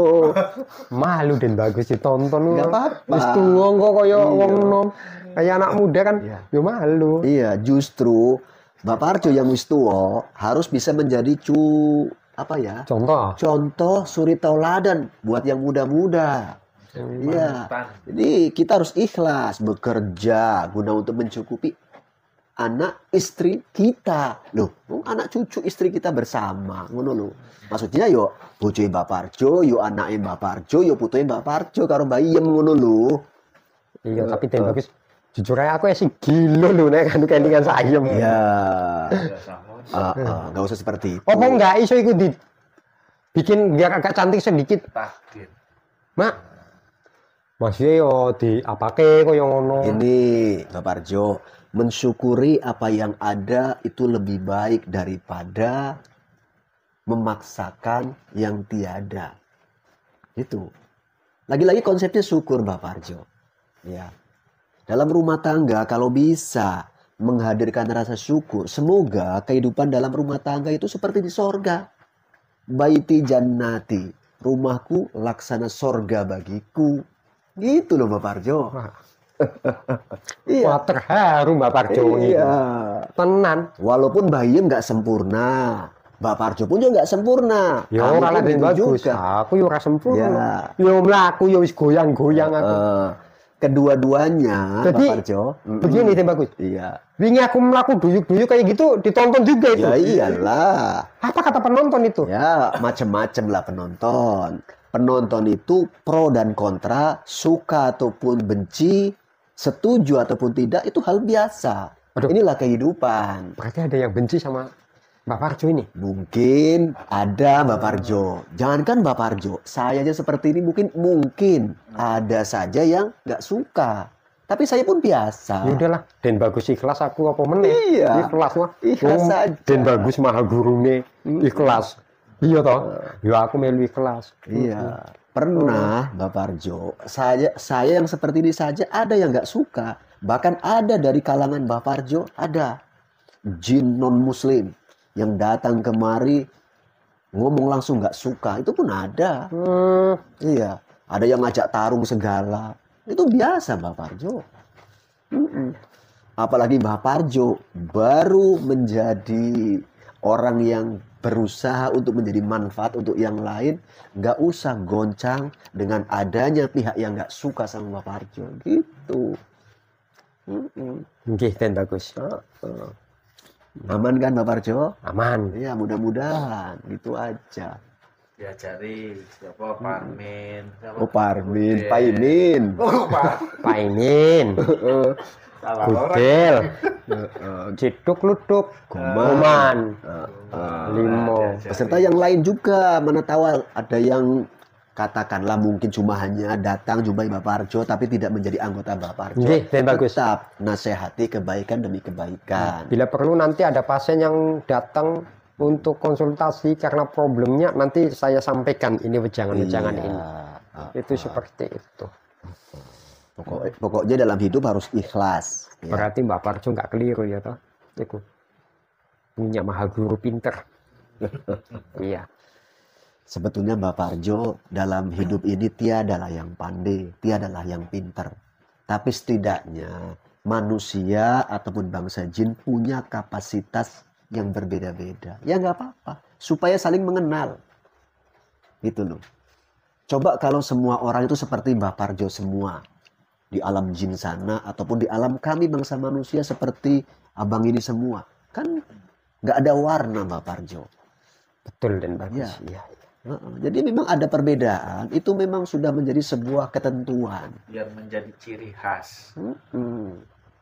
Speaker 1: malu Den Bagus ditonton lu.
Speaker 2: Nggak apa-apa.
Speaker 1: Wis tuwa kok kaya
Speaker 2: Iya.
Speaker 1: wong nom. Kayak anak muda kan,
Speaker 2: Iya.
Speaker 1: yo malu.
Speaker 2: Iya, justru Mbak Parjo yang wis tuwa harus bisa menjadi
Speaker 1: Contoh.
Speaker 2: contoh suri tauladan buat yang muda-muda. Iya. Jadi kita harus ikhlas bekerja guna untuk mencukupi anak istri kita. Loh, anak cucu istri kita bersama, ngono lho. Maksudnya yo bojoe Mbak Parjo, yo anake Mbak Parjo, yo putuhe Mbak Parjo karo Bayem ngono lho.
Speaker 1: Iya, tapi Den Bagus jujur aja aku sih gila lho nek kan kelingan sayem.
Speaker 2: Ya.
Speaker 4: Ya, sama.
Speaker 2: Nggak usah seperti itu.
Speaker 1: Apa enggak iso iku bikin biar agak cantik sedikit,
Speaker 4: Takdir.
Speaker 1: Mak? Masih yo di apake kaya ngono.
Speaker 2: Ini Mbak Parjo, mensyukuri apa yang ada itu lebih baik daripada memaksakan yang tiada. Itu. Lagi-lagi konsepnya syukur Mbak Parjo. Ya. Dalam rumah tangga kalau bisa menghadirkan rasa syukur, semoga kehidupan dalam rumah tangga itu seperti di sorga. Baiti jannati, rumahku laksana sorga bagiku. Gitu loh Mbak Parjo.
Speaker 1: Wah.
Speaker 2: Iya.
Speaker 1: Wah, terharu Mbak Parjo ini.
Speaker 2: Iya.
Speaker 1: Tenan.
Speaker 2: Walaupun Bayem nggak sempurna, Mbak Parjo pun juga nggak sempurna.
Speaker 1: Yo
Speaker 2: Kamu
Speaker 1: ora
Speaker 2: pun
Speaker 1: Den
Speaker 2: gitu
Speaker 1: Bagus.
Speaker 2: juga.
Speaker 1: Aku yo ora sempurna.
Speaker 2: Ya.
Speaker 1: Yo mlaku yo wis goyang-goyang aku.
Speaker 2: Kedua-duanya
Speaker 1: Jadi,
Speaker 2: Mbak Parjo.
Speaker 1: Begini Den Bagus.
Speaker 2: Iya.
Speaker 1: Wingi aku mlaku duyuk-duyuk kayak gitu ditonton juga itu.
Speaker 2: Ya iyalah.
Speaker 1: Apa kata penonton itu?
Speaker 2: Ya macem-macem lah penonton. Penonton itu pro dan kontra, suka ataupun benci, setuju ataupun tidak, itu hal biasa.
Speaker 1: Aduh.
Speaker 2: Inilah kehidupan.
Speaker 1: Berarti ada yang benci sama Mbak Parjo ini.
Speaker 2: Mungkin ada Mbak Parjo. Jangankan Mbak Parjo, saya aja seperti ini mungkin ada saja yang nggak suka. Tapi saya pun biasa.
Speaker 1: Ya udahlah, Den Bagus ikhlas aku apa meneh.
Speaker 2: Iya.
Speaker 1: Ikhlas mah.
Speaker 2: Ikhlas
Speaker 1: Wong
Speaker 2: saja.
Speaker 1: Den Bagus maha gurune ikhlas. Iya toh? Ya aku melu ikhlas.
Speaker 2: Iya. Pernah Mbak Parjo, saya yang seperti ini saja ada yang nggak suka. Bahkan ada dari kalangan Mbak Parjo, ada jin non muslim yang datang kemari ngomong langsung nggak suka, itu pun ada. Iya, ada yang ngajak tarung segala, itu biasa Mbak Parjo. Apalagi Mbak Parjo baru menjadi orang yang berusaha untuk menjadi manfaat untuk yang lain, nggak usah goncang dengan adanya pihak yang nggak suka sama Mbak Parjo, gitu.
Speaker 1: Nggih, Den Bagus.
Speaker 2: Aman kan Mbak Parjo?
Speaker 1: Aman.
Speaker 2: Iya, mudah-mudahan gitu aja.
Speaker 4: Diajari siapa Parmin. siapa
Speaker 2: Oh, Parmin,
Speaker 4: Gudel.
Speaker 2: Paimin.
Speaker 4: Oh,
Speaker 1: Painin.
Speaker 4: salah orang.
Speaker 1: Gudel. Ciduk luduk. Kuman. Limo.
Speaker 2: Peserta yang lain juga, mana tahu ada yang katakanlah mungkin cuma hanya datang jumpai Mbak Parjo tapi tidak menjadi anggota Mbak Parjo.
Speaker 1: Nggih, Den Bagus.
Speaker 2: Tetap nasihati kebaikan demi kebaikan.
Speaker 1: Bila perlu nanti ada pasien yang datang untuk konsultasi karena problemnya nanti saya sampaikan ini wejangan-wejangan
Speaker 2: Iya.
Speaker 1: ini. Itu seperti itu.
Speaker 2: Pokoknya dalam hidup harus ikhlas. Ya.
Speaker 1: Berarti Mbak Parjo nggak keliru ya toh. Iku. Punya maha guru pinter. Iya.
Speaker 2: Sebetulnya Mbak Parjo dalam hidup ini tiadalah yang pandai, tiadalah yang pinter. Tapi setidaknya manusia ataupun bangsa jin punya kapasitas yang berbeda-beda. Ya nggak apa-apa, supaya saling mengenal. Itu loh. Coba kalau semua orang itu seperti Mbak Parjo semua. Di alam jin sana ataupun di alam kami bangsa manusia seperti abang ini semua. Kan nggak ada warna Mbak Parjo.
Speaker 1: Betul Dan Bagus.
Speaker 2: Ya.
Speaker 1: Iya.
Speaker 2: Jadi memang ada perbedaan, itu memang sudah menjadi sebuah ketentuan.
Speaker 4: Biar menjadi ciri khas.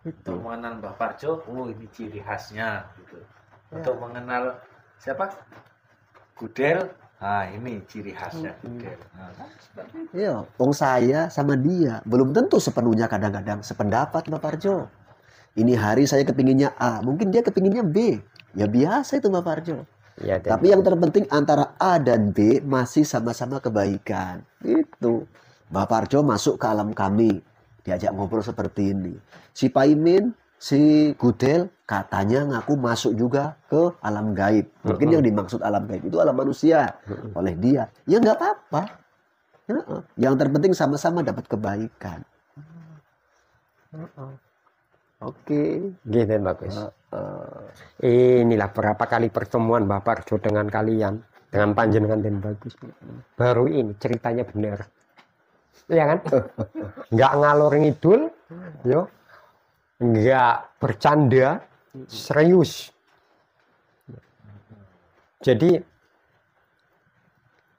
Speaker 2: Itu.
Speaker 4: Untuk mengenal Mbah Parjo, oh ini ciri khasnya gitu. Untuk mengenal siapa? Gudel, ah ini ciri khasnya Gudel. Nah, kan seperti itu.
Speaker 2: Iya, wong saya sama dia belum tentu sepenuhnya kadang-kadang sependapat Mbak Parjo. Ini hari saya kepinginnya A, mungkin dia kepinginnya B. Ya biasa itu Mbak Parjo.
Speaker 1: Ya, Den.
Speaker 2: Tapi yang terpenting antara A dan B masih sama-sama kebaikan. Itu. Mbak Parjo masuk ke alam kami. Diajak ngobrol seperti ini. Si Paimin, si Gudel katanya ngaku masuk juga ke alam gaib. Mungkin yang dimaksud alam gaib itu alam manusia. Oleh dia. Ya nggak apa-apa. Yang terpenting sama-sama dapat kebaikan. Oke.
Speaker 1: Gitu bagus. Inilah berapa kali pertemuan Mbak Parjo dengan kalian, dengan panjenengan dan bagus. Baru ini ceritanya benar. Iya kan? Nggak ngalor ngidul, yo. Nggak bercanda, serius. Jadi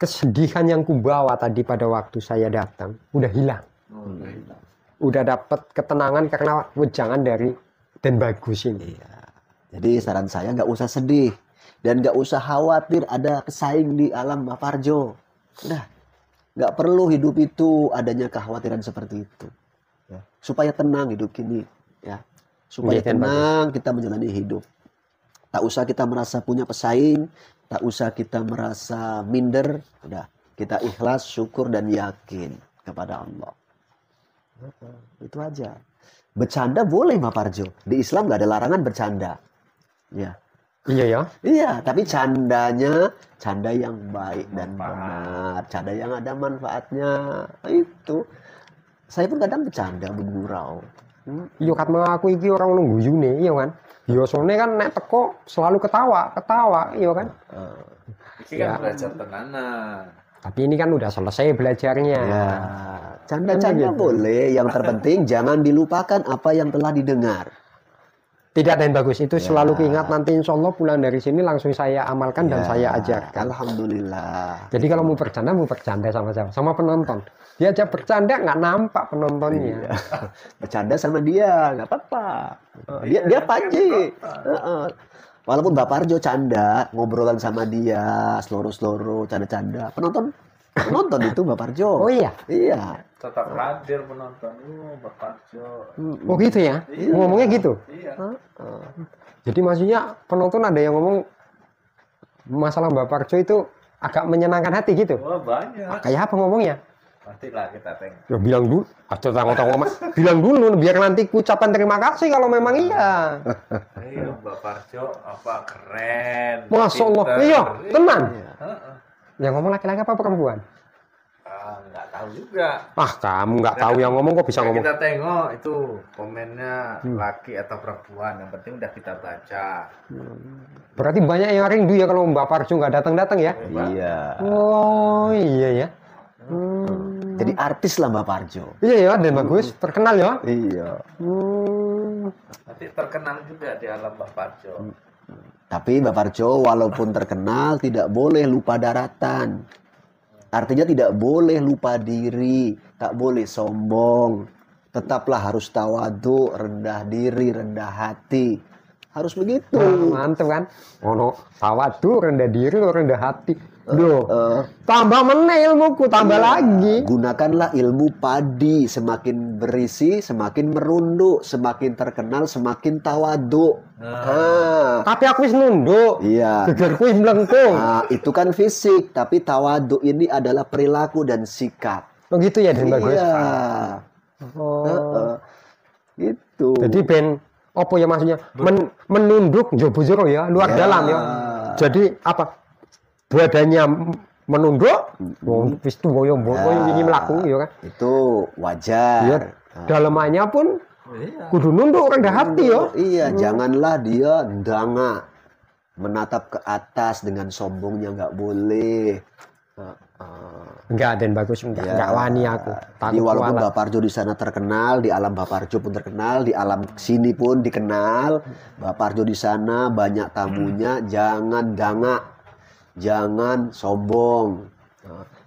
Speaker 1: kesedihan yang kubawa tadi pada waktu saya datang udah hilang. Udah dapat ketenangan karena wejangan dari Den Bagus ini.
Speaker 2: Iya. Jadi saran saya nggak usah sedih dan nggak usah khawatir ada pesaing di alam Mbak Parjo. Udah, nggak perlu hidup itu adanya kekhawatiran seperti itu. Ya. Supaya tenang hidup ini, ya. Supaya
Speaker 1: Iya, Den
Speaker 2: tenang kita menjalani hidup. Tak usah kita merasa punya pesaing, tak usah kita merasa minder. Udah, kita ikhlas, syukur dan yakin kepada Allah. Itu aja. Bercanda boleh Mbak Parjo. Di Islam nggak ada larangan bercanda. Ya.
Speaker 1: Iya ya.
Speaker 2: Iya, tapi candanya canda yang baik dan benar, canda yang ada manfaatnya. Itu. Saya pun kadang bercanda bergurau.
Speaker 1: Iya kat mengaku iki orang nunggu yune, iya kan? Biasanya kan nek teko selalu ketawa, iya kan?
Speaker 4: Ini kan belajar tenanan.
Speaker 1: Tapi ini kan udah selesai belajarnya.
Speaker 2: Ya, canda-canda boleh. Yang terpenting jangan dilupakan apa yang telah didengar.
Speaker 1: Tidak Den Bagus, itu selalu keingat nanti insya Allah pulang dari sini langsung saya amalkan dan saya ajarkan.
Speaker 2: Alhamdulillah.
Speaker 1: Jadi kalau mau bercanda sama siapa? Sama penonton. Diajak bercanda nggak nampak penontonnya.
Speaker 2: Iya. Bercanda sama dia, nggak apa-apa. Dia panji. Walaupun Mbak Parjo canda, ngobrolan sama dia, seloro-seloro, canda-canda. Penonton itu Mbak Parjo.
Speaker 1: Oh iya?
Speaker 2: Iya.
Speaker 4: Tetap hadir penonton. Mbak Parjo.
Speaker 1: Oh gitu ya? Ngomongnya gitu?
Speaker 4: Iya.
Speaker 1: Jadi maksudnya penonton ada yang ngomong masalah Mbak Parjo itu agak menyenangkan hati gitu?
Speaker 4: Wah banyak.
Speaker 1: Kayak apa ngomongnya?
Speaker 4: Nantilah kita tengok.
Speaker 1: Ya bilang dulu, bilang dulu biar nanti ucapan terima kasih kalau memang iya.
Speaker 4: Iya Mbak Parjo apa keren.
Speaker 1: Masya Allah,
Speaker 4: pinter.
Speaker 1: iya, tenan.
Speaker 4: Heeh.
Speaker 1: Yang ngomong laki-laki apa perempuan?
Speaker 4: Nggak tahu juga.
Speaker 1: Ah kamu nggak tahu yang ngomong kok bisa
Speaker 4: Nah,
Speaker 1: ngomong.
Speaker 4: kita tengok itu komennya laki atau perempuan. Yang penting udah kita baca.
Speaker 1: Berarti banyak yang rindu ya kalau Mbak Parjo nggak datang-datang ya?
Speaker 2: Iya.
Speaker 1: Oh iya ya.
Speaker 2: Jadi artis lah Mbak Parjo.
Speaker 1: Iya ya, dan bagus, terkenal ya.
Speaker 2: Iya.
Speaker 4: Nanti terkenal juga di alam Mbak Parjo.
Speaker 2: Tapi Mbak Parjo walaupun terkenal tidak boleh lupa daratan. Artinya tidak boleh lupa diri, tak boleh sombong. Tetaplah harus tawadu, rendah diri, rendah hati. Harus begitu.
Speaker 1: Mantep kan? Ono tawadu, rendah diri, rendah hati. Loh, tambah meneh ilmuku, tambah lagi.
Speaker 2: Gunakanlah ilmu padi, semakin berisi, semakin merunduk, semakin terkenal, semakin tawadu.
Speaker 1: Tapi aku wis nunduk.
Speaker 2: Iya.
Speaker 1: Gegerku wis melengkung.
Speaker 2: Nah, itu kan fisik, tapi tawadu ini adalah perilaku dan sikap.
Speaker 1: Oh gitu ya, dan bagus.
Speaker 2: Iya.
Speaker 1: Oh.
Speaker 2: Gitu.
Speaker 1: Jadi ben apa ya maksudnya? Menunduk jobo jero ya, luar dalam ya. Jadi apa? Badannya menunduk, wis boyo ini melaku ya kan.
Speaker 2: Itu wajar.
Speaker 1: Iya. Dalamannya pun kudu nunduk rendah hati ya.
Speaker 2: Iya, janganlah dia ndanga menatap ke atas dengan sombongnya, nggak boleh.
Speaker 1: Enggak, dan bagus enggak wani aku.
Speaker 2: Jadi walaupun Mbak Parjo di sana terkenal, di alam Mbak Parjo pun terkenal, di alam sini pun dikenal. Mbak Parjo di sana banyak tamunya, jangan danga, jangan sombong,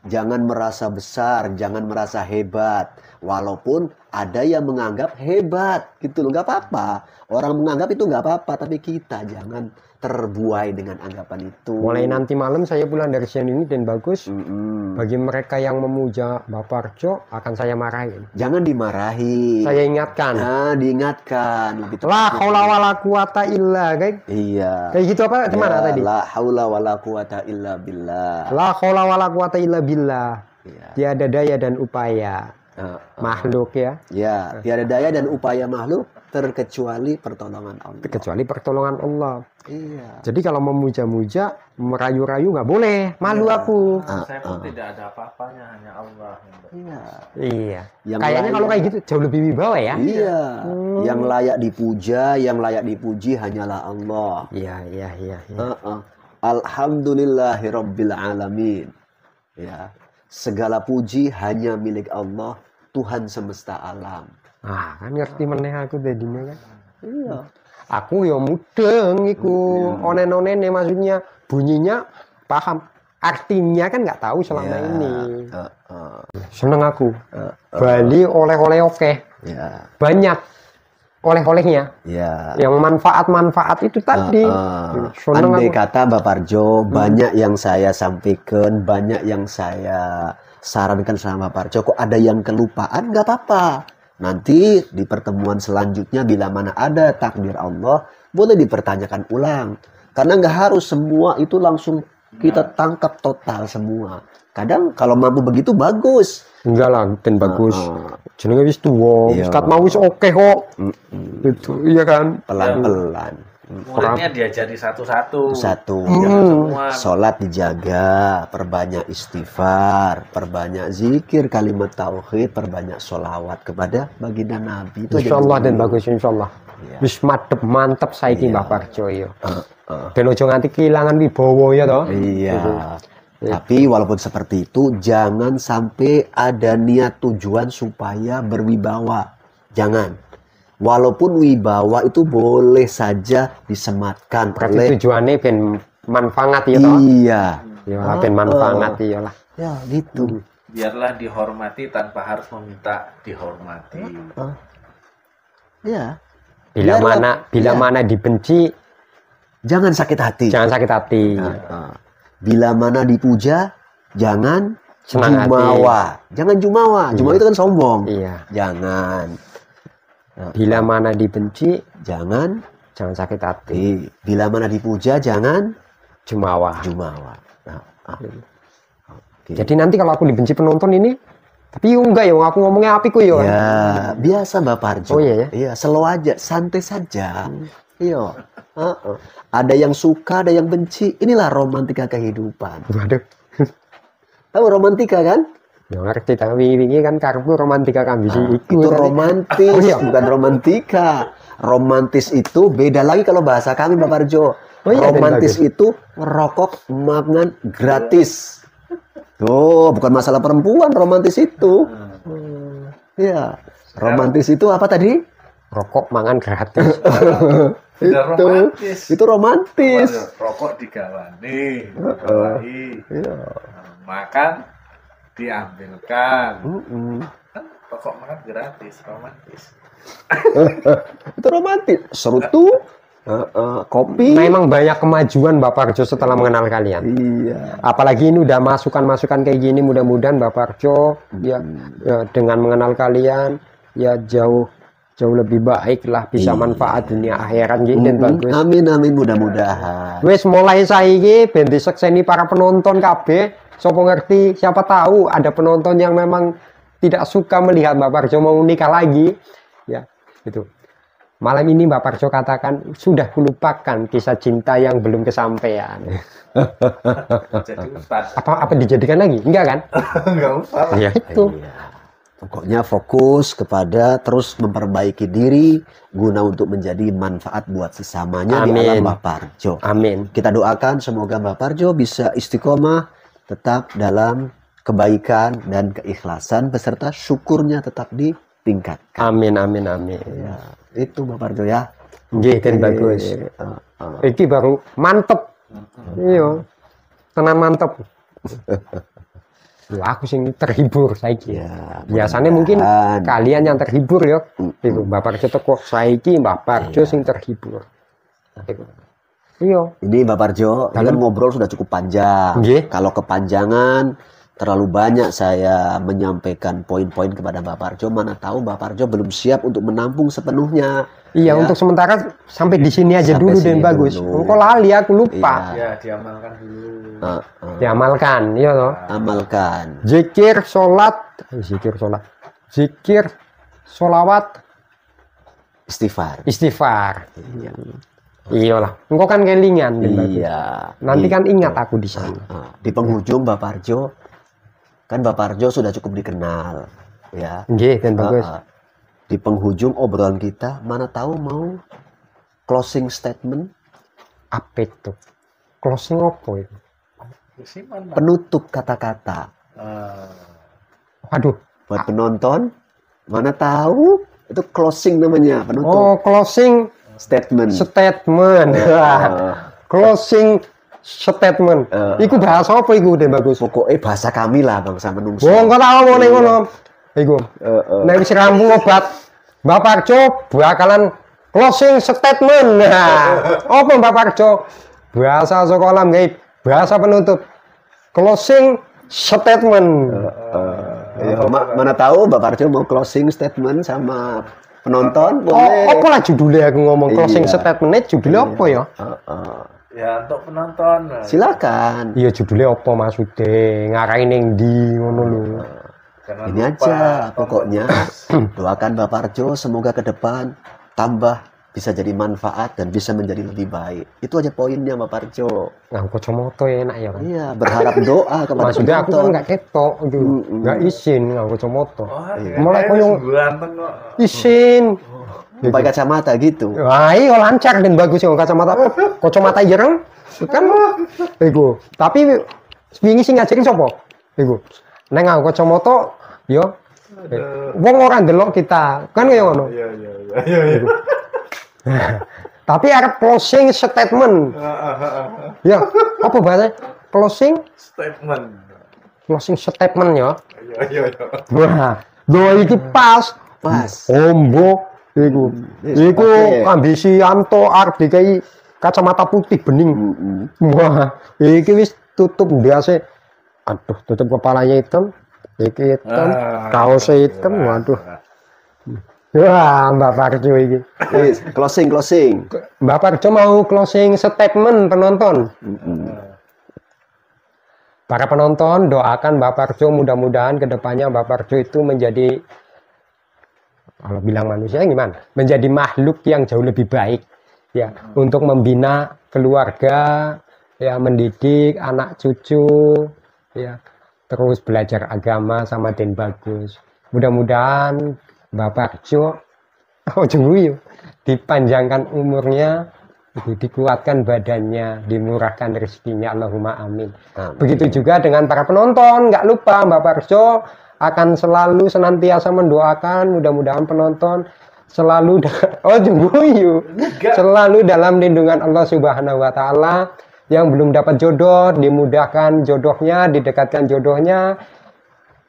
Speaker 2: jangan merasa besar, jangan merasa hebat. Walaupun ada yang menganggap hebat, gitu loh, nggak apa-apa. Orang menganggap itu nggak apa-apa, tapi kita jangan terbuai dengan anggapan itu.
Speaker 1: Mulai nanti malam saya pulang dari sini dan bagus.
Speaker 2: Mm-mm.
Speaker 1: Bagi mereka yang memuja Bapak Parjo akan saya marahin.
Speaker 2: Jangan dimarahi.
Speaker 1: Saya ingatkan.
Speaker 2: Nah, diingatkan lebih
Speaker 1: La
Speaker 2: tepatnya.
Speaker 1: haula wala quwata illa
Speaker 2: Iya.
Speaker 1: kayak gitu apa gimana
Speaker 2: Ya,
Speaker 1: tadi?
Speaker 2: La haula wala quwata illa billah.
Speaker 1: La haula wala quwata illa billah.
Speaker 2: Iya.
Speaker 1: Tiada daya dan upaya makhluk ya,
Speaker 2: Ya, tiada daya dan upaya makhluk terkecuali pertolongan Allah.
Speaker 1: kecuali pertolongan Allah.
Speaker 2: Iya.
Speaker 1: Jadi kalau memuja-muja, merayu-rayu nggak boleh, malu aku.
Speaker 4: Saya pun tidak ada apa-apanya, hanya Allah.
Speaker 2: Iya.
Speaker 1: Iya.
Speaker 2: Yang
Speaker 1: Kayaknya
Speaker 2: layak-
Speaker 1: kalau kayak gitu jauh lebih wibawa ya.
Speaker 2: Iya. Yang layak dipuja, yang layak dipuji hanyalah Allah.
Speaker 1: Iya, iya, iya. iya.
Speaker 2: Alhamdulillahirabbil alamin. Ya. Segala puji hanya milik Allah, Tuhan semesta alam.
Speaker 1: Ah, kan ngerti meneh aku tadinya kan.
Speaker 2: Iya.
Speaker 1: Aku ya mudeng iku. Onen-onen maksudnya bunyinya paham. Artinya kan nggak tahu selama
Speaker 2: Ya.
Speaker 1: ini.
Speaker 2: Seneng
Speaker 1: Seneng aku. Bali oleh-oleh oke.
Speaker 2: Ya.
Speaker 1: Banyak oleh-olehnya.
Speaker 2: Ya.
Speaker 1: Yang manfaat-manfaat itu tadi. Seneng
Speaker 2: Andai
Speaker 1: aku.
Speaker 2: kata Bapak Parjo, banyak yang saya sampaikan, banyak yang saya sarankan sama Bapak Parjo, kok ada yang kelupaan, nggak apa-apa. Nanti di pertemuan selanjutnya bila mana ada takdir Allah, boleh dipertanyakan ulang. Karena nggak harus semua itu langsung kita tangkap total semua. Kadang kalau mampu begitu bagus.
Speaker 1: Enggak lah, dan bagus. Jenenge wis tuwa,
Speaker 2: Iya.
Speaker 1: Ustaz mau wis oke kok. Itu iya kan?
Speaker 2: Pelan-pelan.
Speaker 4: Muridnya diajari satu-satu.
Speaker 2: Satu.
Speaker 4: Jangan semua.
Speaker 2: Sholat dijaga, perbanyak istighfar, perbanyak zikir, kalimat tauhid, perbanyak sholawat kepada baginda Nabi. Itu aja
Speaker 1: Insyaallah
Speaker 2: dulu.
Speaker 1: dan bagus insyaallah.
Speaker 2: Iya.
Speaker 1: Wis mantep saiki
Speaker 2: Iya.
Speaker 1: Mbah Parjo ya.
Speaker 2: Heeh.
Speaker 1: Ben ojo nganti kehilangan wibawa ya toh.
Speaker 2: Iya. Tapi walaupun seperti itu, jangan sampai ada niat tujuan supaya berwibawa. Jangan. Walaupun wibawa itu boleh saja disematkan
Speaker 1: Berarti
Speaker 2: oleh.
Speaker 1: tujuannya ben manfaat ya toh.
Speaker 2: Iya.
Speaker 1: Ya lah ben manfaat ya lah.
Speaker 2: Ya gitu.
Speaker 4: Biarlah dihormati tanpa harus meminta dihormati.
Speaker 2: Ya.
Speaker 1: Bila
Speaker 2: Biarlah-
Speaker 1: bila
Speaker 2: iya.
Speaker 1: mana dibenci,
Speaker 2: Jangan sakit hati.
Speaker 1: jangan sakit hati.
Speaker 2: Bila mana dipuja, jangan
Speaker 1: Senang hati.
Speaker 2: jumawa. Jangan jumawa. Jumawa itu kan sombong.
Speaker 1: Iya.
Speaker 2: Jangan.
Speaker 1: Bila mana dibenci,
Speaker 2: Jangan.
Speaker 1: jangan sakit hati.
Speaker 2: Bila mana dipuja, jangan
Speaker 1: Jumawa.
Speaker 2: jumawa. Oke.
Speaker 1: Jadi nanti kalau aku dibenci penonton ini, tapi enggak ya, aku ngomongnya api kok ya.
Speaker 2: Ya, biasa Bapak Parjo.
Speaker 1: Oh, iya ya?
Speaker 2: Iya, slow aja, santai saja. Iya. Ada yang suka, ada yang benci. Inilah romantika kehidupan.
Speaker 1: Waduh.
Speaker 2: Tahu romantika kan?
Speaker 1: Ya ngerti, tapi ini kan karepku romantika kambisi iku.
Speaker 2: Itu
Speaker 1: tadi.
Speaker 2: romantis,
Speaker 1: Oh, iya.
Speaker 2: bukan romantika. Romantis itu beda lagi kalau bahasa kami Bapak Parjo.
Speaker 1: Oh, iya,
Speaker 2: Romantis
Speaker 1: beda.
Speaker 2: itu ngerokok makan gratis. Tuh, bukan masalah perempuan romantis itu. Iya. Romantis itu apa tadi?
Speaker 1: Rokok mangan gratis.
Speaker 4: Udah romantis.
Speaker 2: Itu romantis.
Speaker 4: Rokok digawani, digawahi.
Speaker 2: Iya.
Speaker 4: Makan diambilkan.
Speaker 2: Mm-mm.
Speaker 4: Kan rokok makan gratis, romantis.
Speaker 2: Itu romantis. Serutu, kopi.
Speaker 1: Memang banyak kemajuan Bapak Parjo setelah mengenal kalian.
Speaker 2: Iya.
Speaker 1: Apalagi ini udah masukan-masukan kayak gini, mudah-mudahan Bapak Parjo ya, dengan mengenal kalian ya jauh lebih baik lah, bisa manfaat dunia akhirat gitu dan bagus.
Speaker 2: Amin amin mudah-mudahan.
Speaker 1: Wes mulai saiki ben disekseni para penonton kabeh. Sopo ngerti, siapa tahu ada penonton yang memang tidak suka melihat Bapak Parjo mau nikah lagi. Ya, gitu. Malam ini Bapak Parjo katakan sudah kulupakan kisah cinta yang belum kesampaian.
Speaker 4: Jadi ustaz.
Speaker 1: Apa dijadikan lagi? Enggak kan?
Speaker 4: Enggak usah.
Speaker 1: Ya itu.
Speaker 2: Iya. Pokoknya fokus kepada terus memperbaiki diri guna untuk menjadi manfaat buat sesamanya di
Speaker 1: Amin.
Speaker 2: alam Mbah Parjo.
Speaker 1: Amin.
Speaker 2: Kita doakan semoga Mbah Parjo bisa istiqomah tetap dalam kebaikan dan keikhlasan beserta syukurnya tetap ditingkatkan.
Speaker 1: Amin, amin, amin.
Speaker 2: Ya, itu Mbah Parjo ya.
Speaker 1: Nggih, dan bagus. Iki baru mantep. Iya. Tenan mantep. Wah, aku sing terhibur saiki.
Speaker 2: Ya,
Speaker 1: Biasanya mungkin
Speaker 2: mudah-mudahan.
Speaker 1: kalian yang terhibur ya. Iku Mbak Parjo teko saiki Mbak Parjo sing terhibur. Iku. Iya.
Speaker 2: Ini Mbak Parjo, ini kan ngobrol sudah cukup panjang.
Speaker 1: Nggih.
Speaker 2: Kalau kepanjangan, terlalu banyak saya menyampaikan poin-poin kepada Mbak Parjo. Mana tahu Mbak Parjo belum siap untuk menampung sepenuhnya.
Speaker 1: Iya,
Speaker 2: Ya.
Speaker 1: untuk sementara sampai di sini aja
Speaker 2: Sampai
Speaker 1: dulu
Speaker 2: sini
Speaker 1: dan bagus.
Speaker 2: dulu.
Speaker 1: Engkau lali aku lupa.
Speaker 4: Ya, diamalkan dulu.
Speaker 1: Diamalkan, iya toh.
Speaker 2: Amalkan.
Speaker 1: Zikir, sholat, zikir, sholawat,
Speaker 2: Istighfar.
Speaker 1: istighfar. Iyalah, engkau kan kelingan. dan bagus.
Speaker 2: Iya.
Speaker 1: Nanti kan
Speaker 2: Gitu.
Speaker 1: ingat aku di sana.
Speaker 2: Di penghujung Mbak Parjo, kan Mbak Parjo sudah cukup dikenal, ya.
Speaker 1: Nggih, dan bagus.
Speaker 2: Di penghujung obrolan kita, mana tahu mau closing statement,
Speaker 1: Apa itu? Closing apa itu?
Speaker 4: Musiman.
Speaker 2: penutup kata-kata
Speaker 1: Waduh.
Speaker 2: buat penonton. Mana tahu itu closing namanya, penutup
Speaker 1: Oh, closing
Speaker 2: statement.
Speaker 1: statement. Closing statement. Iku bahasa apa iku deh bagus?
Speaker 2: Pokoknya bahasa kami lah bangsa menungso.
Speaker 1: Wong kok tak omong ning ngono. Iku. Nek wis rampung obat, Mbak Parjo bakalan closing statement. Nah, apa Mbak Parjo? Bahasa sekolah gaib, bahasa penutup. Closing statement.
Speaker 2: Ya, mana tahu Mbak Parjo mau closing statement sama penonton,
Speaker 1: Oh,
Speaker 2: boleh.
Speaker 1: apa lah judulnya aku ngomong closing
Speaker 2: Iya.
Speaker 1: statementnya judulnya apa ya?
Speaker 4: Ya, untuk penonton.
Speaker 2: Silakan.
Speaker 1: Iya judulnya apa maksudnya? Ngarahin yang di ngono lho.
Speaker 4: Jangan
Speaker 2: Ini
Speaker 4: lupa
Speaker 2: aja
Speaker 4: tonton
Speaker 2: pokoknya. Doakan Mbak Parjo semoga ke depan tambah bisa jadi manfaat dan bisa menjadi lebih baik. Itu aja poinnya Mbak Parjo.
Speaker 1: Nah, kacamata enak ya kan?
Speaker 2: Iya, berharap doa kepada
Speaker 1: Maksudnya aku kan
Speaker 2: penonton.
Speaker 1: nggak ketok gitu, nggak izin nganggo kacamata.
Speaker 4: Oh,
Speaker 1: Mulai koyo
Speaker 4: ganteng kok.
Speaker 1: izin.
Speaker 2: Pakai kacamata gitu.
Speaker 1: Wah, iya lancar dan bagus ya kacamata. Kacamata ireng kan iku. Tapi wingi sing ngajarin sapa? Iku. Nek nganggo kacamata yo wong ora ndelok kita. Kan kaya ngono.
Speaker 4: Iya.
Speaker 1: Tapi arep closing statement. Ya, apa bahasa? Closing
Speaker 4: Statement.
Speaker 1: statement ya.
Speaker 4: Iya.
Speaker 1: Wah, do iki pas.
Speaker 2: Pas.
Speaker 1: Ombo iku. Iku ambisi Anto arep dikai kacamata putih bening. Wah, iki wis tutup biasa. Aduh, tutup kepalanya hitam. Iki hitam, kaosnya hitam. Waduh. Wah, Mbak Parjo iki.
Speaker 2: Yes, closing.
Speaker 1: Mbak Parjo mau closing statement penonton. Para penonton doakan Mbak Parjo mudah-mudahan kedepannya Mbak Parjo itu menjadi, kalau bilang manusia gimana? Menjadi makhluk yang jauh lebih baik ya, untuk membina keluarga, ya mendidik anak cucu, ya terus belajar agama sama Den Bagus. Mudah-mudahan Mbak Parjo dipanjangkan umurnya, dikuatkan badannya, dimurahkan rezekinya, Allahumma amin. Begitu juga dengan para penonton, nggak lupa Mbak Parjo akan selalu senantiasa mendoakan mudah-mudahan penonton selalu selalu dalam lindungan Allah Subhanahu wa taala. Yang belum dapat jodoh dimudahkan jodohnya, didekatkan jodohnya.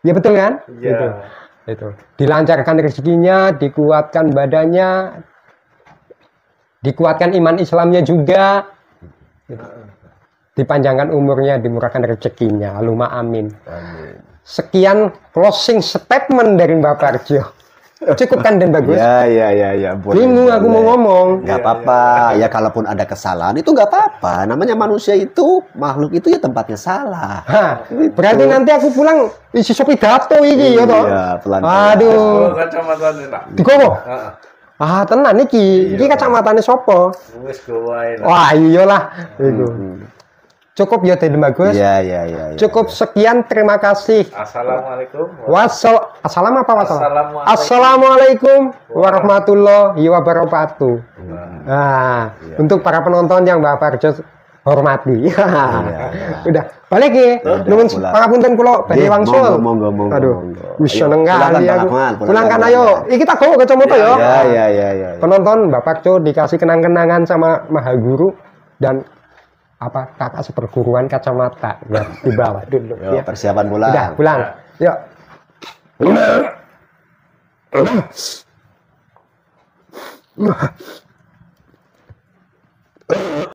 Speaker 1: Ya betul kan?
Speaker 4: Iya.
Speaker 1: Itu. Dilancarkan rezekinya, dikuatkan badannya, dikuatkan iman Islamnya juga, dipanjangkan umurnya, dimurahkan rezekinya. Allahumma amin. Sekian closing statement dari Mbak Parjo. Cukup kan Dan Bagus?
Speaker 2: Ya.
Speaker 1: Bingung aku mau ngomong.
Speaker 2: Nggak apa-apa. Ya kalaupun ada kesalahan itu nggak apa-apa. Namanya manusia itu, makhluk itu ya tempatnya salah.
Speaker 1: Hah, berarti nanti aku pulang isi sopi pidato iki ya toh.
Speaker 2: Iya, pelan-pelan.
Speaker 1: Aduh,
Speaker 4: Kacamata enak.
Speaker 1: digowo. Ah, tenan iki kacamatane sapa?
Speaker 4: Wis gowae lah.
Speaker 1: Wah, iyalah iku. Cukup ya Den Bagus.
Speaker 2: Iya.
Speaker 1: Cukup sekian, terima kasih.
Speaker 4: Assalamualaikum.
Speaker 1: Assalamualaikum warahmatullahi wabarakatuh. Nah, untuk para penonton yang Mbak Parjo hormati. Udah, balik ya. Nuwun
Speaker 2: pulang.
Speaker 1: pangapunten kula badhe
Speaker 2: Nggih,
Speaker 1: wangsul.
Speaker 2: monggo.
Speaker 1: Aduh, wis
Speaker 2: Ayo,
Speaker 1: seneng
Speaker 2: pulangkan,
Speaker 1: kali
Speaker 2: Pak
Speaker 1: aku.
Speaker 2: Akmal,
Speaker 1: Pulangkan
Speaker 2: pulangkan.
Speaker 1: ayo. Iki tak gowo kacamata ya.
Speaker 2: Iya.
Speaker 1: Penonton Mbak Parjo dikasih kenang-kenangan sama Maha Guru dan apa kakak seperguruan kacamata ya dibawa dulu
Speaker 2: Yo,
Speaker 1: ya.
Speaker 2: persiapan pulang.
Speaker 1: Udah pulang. Yuk.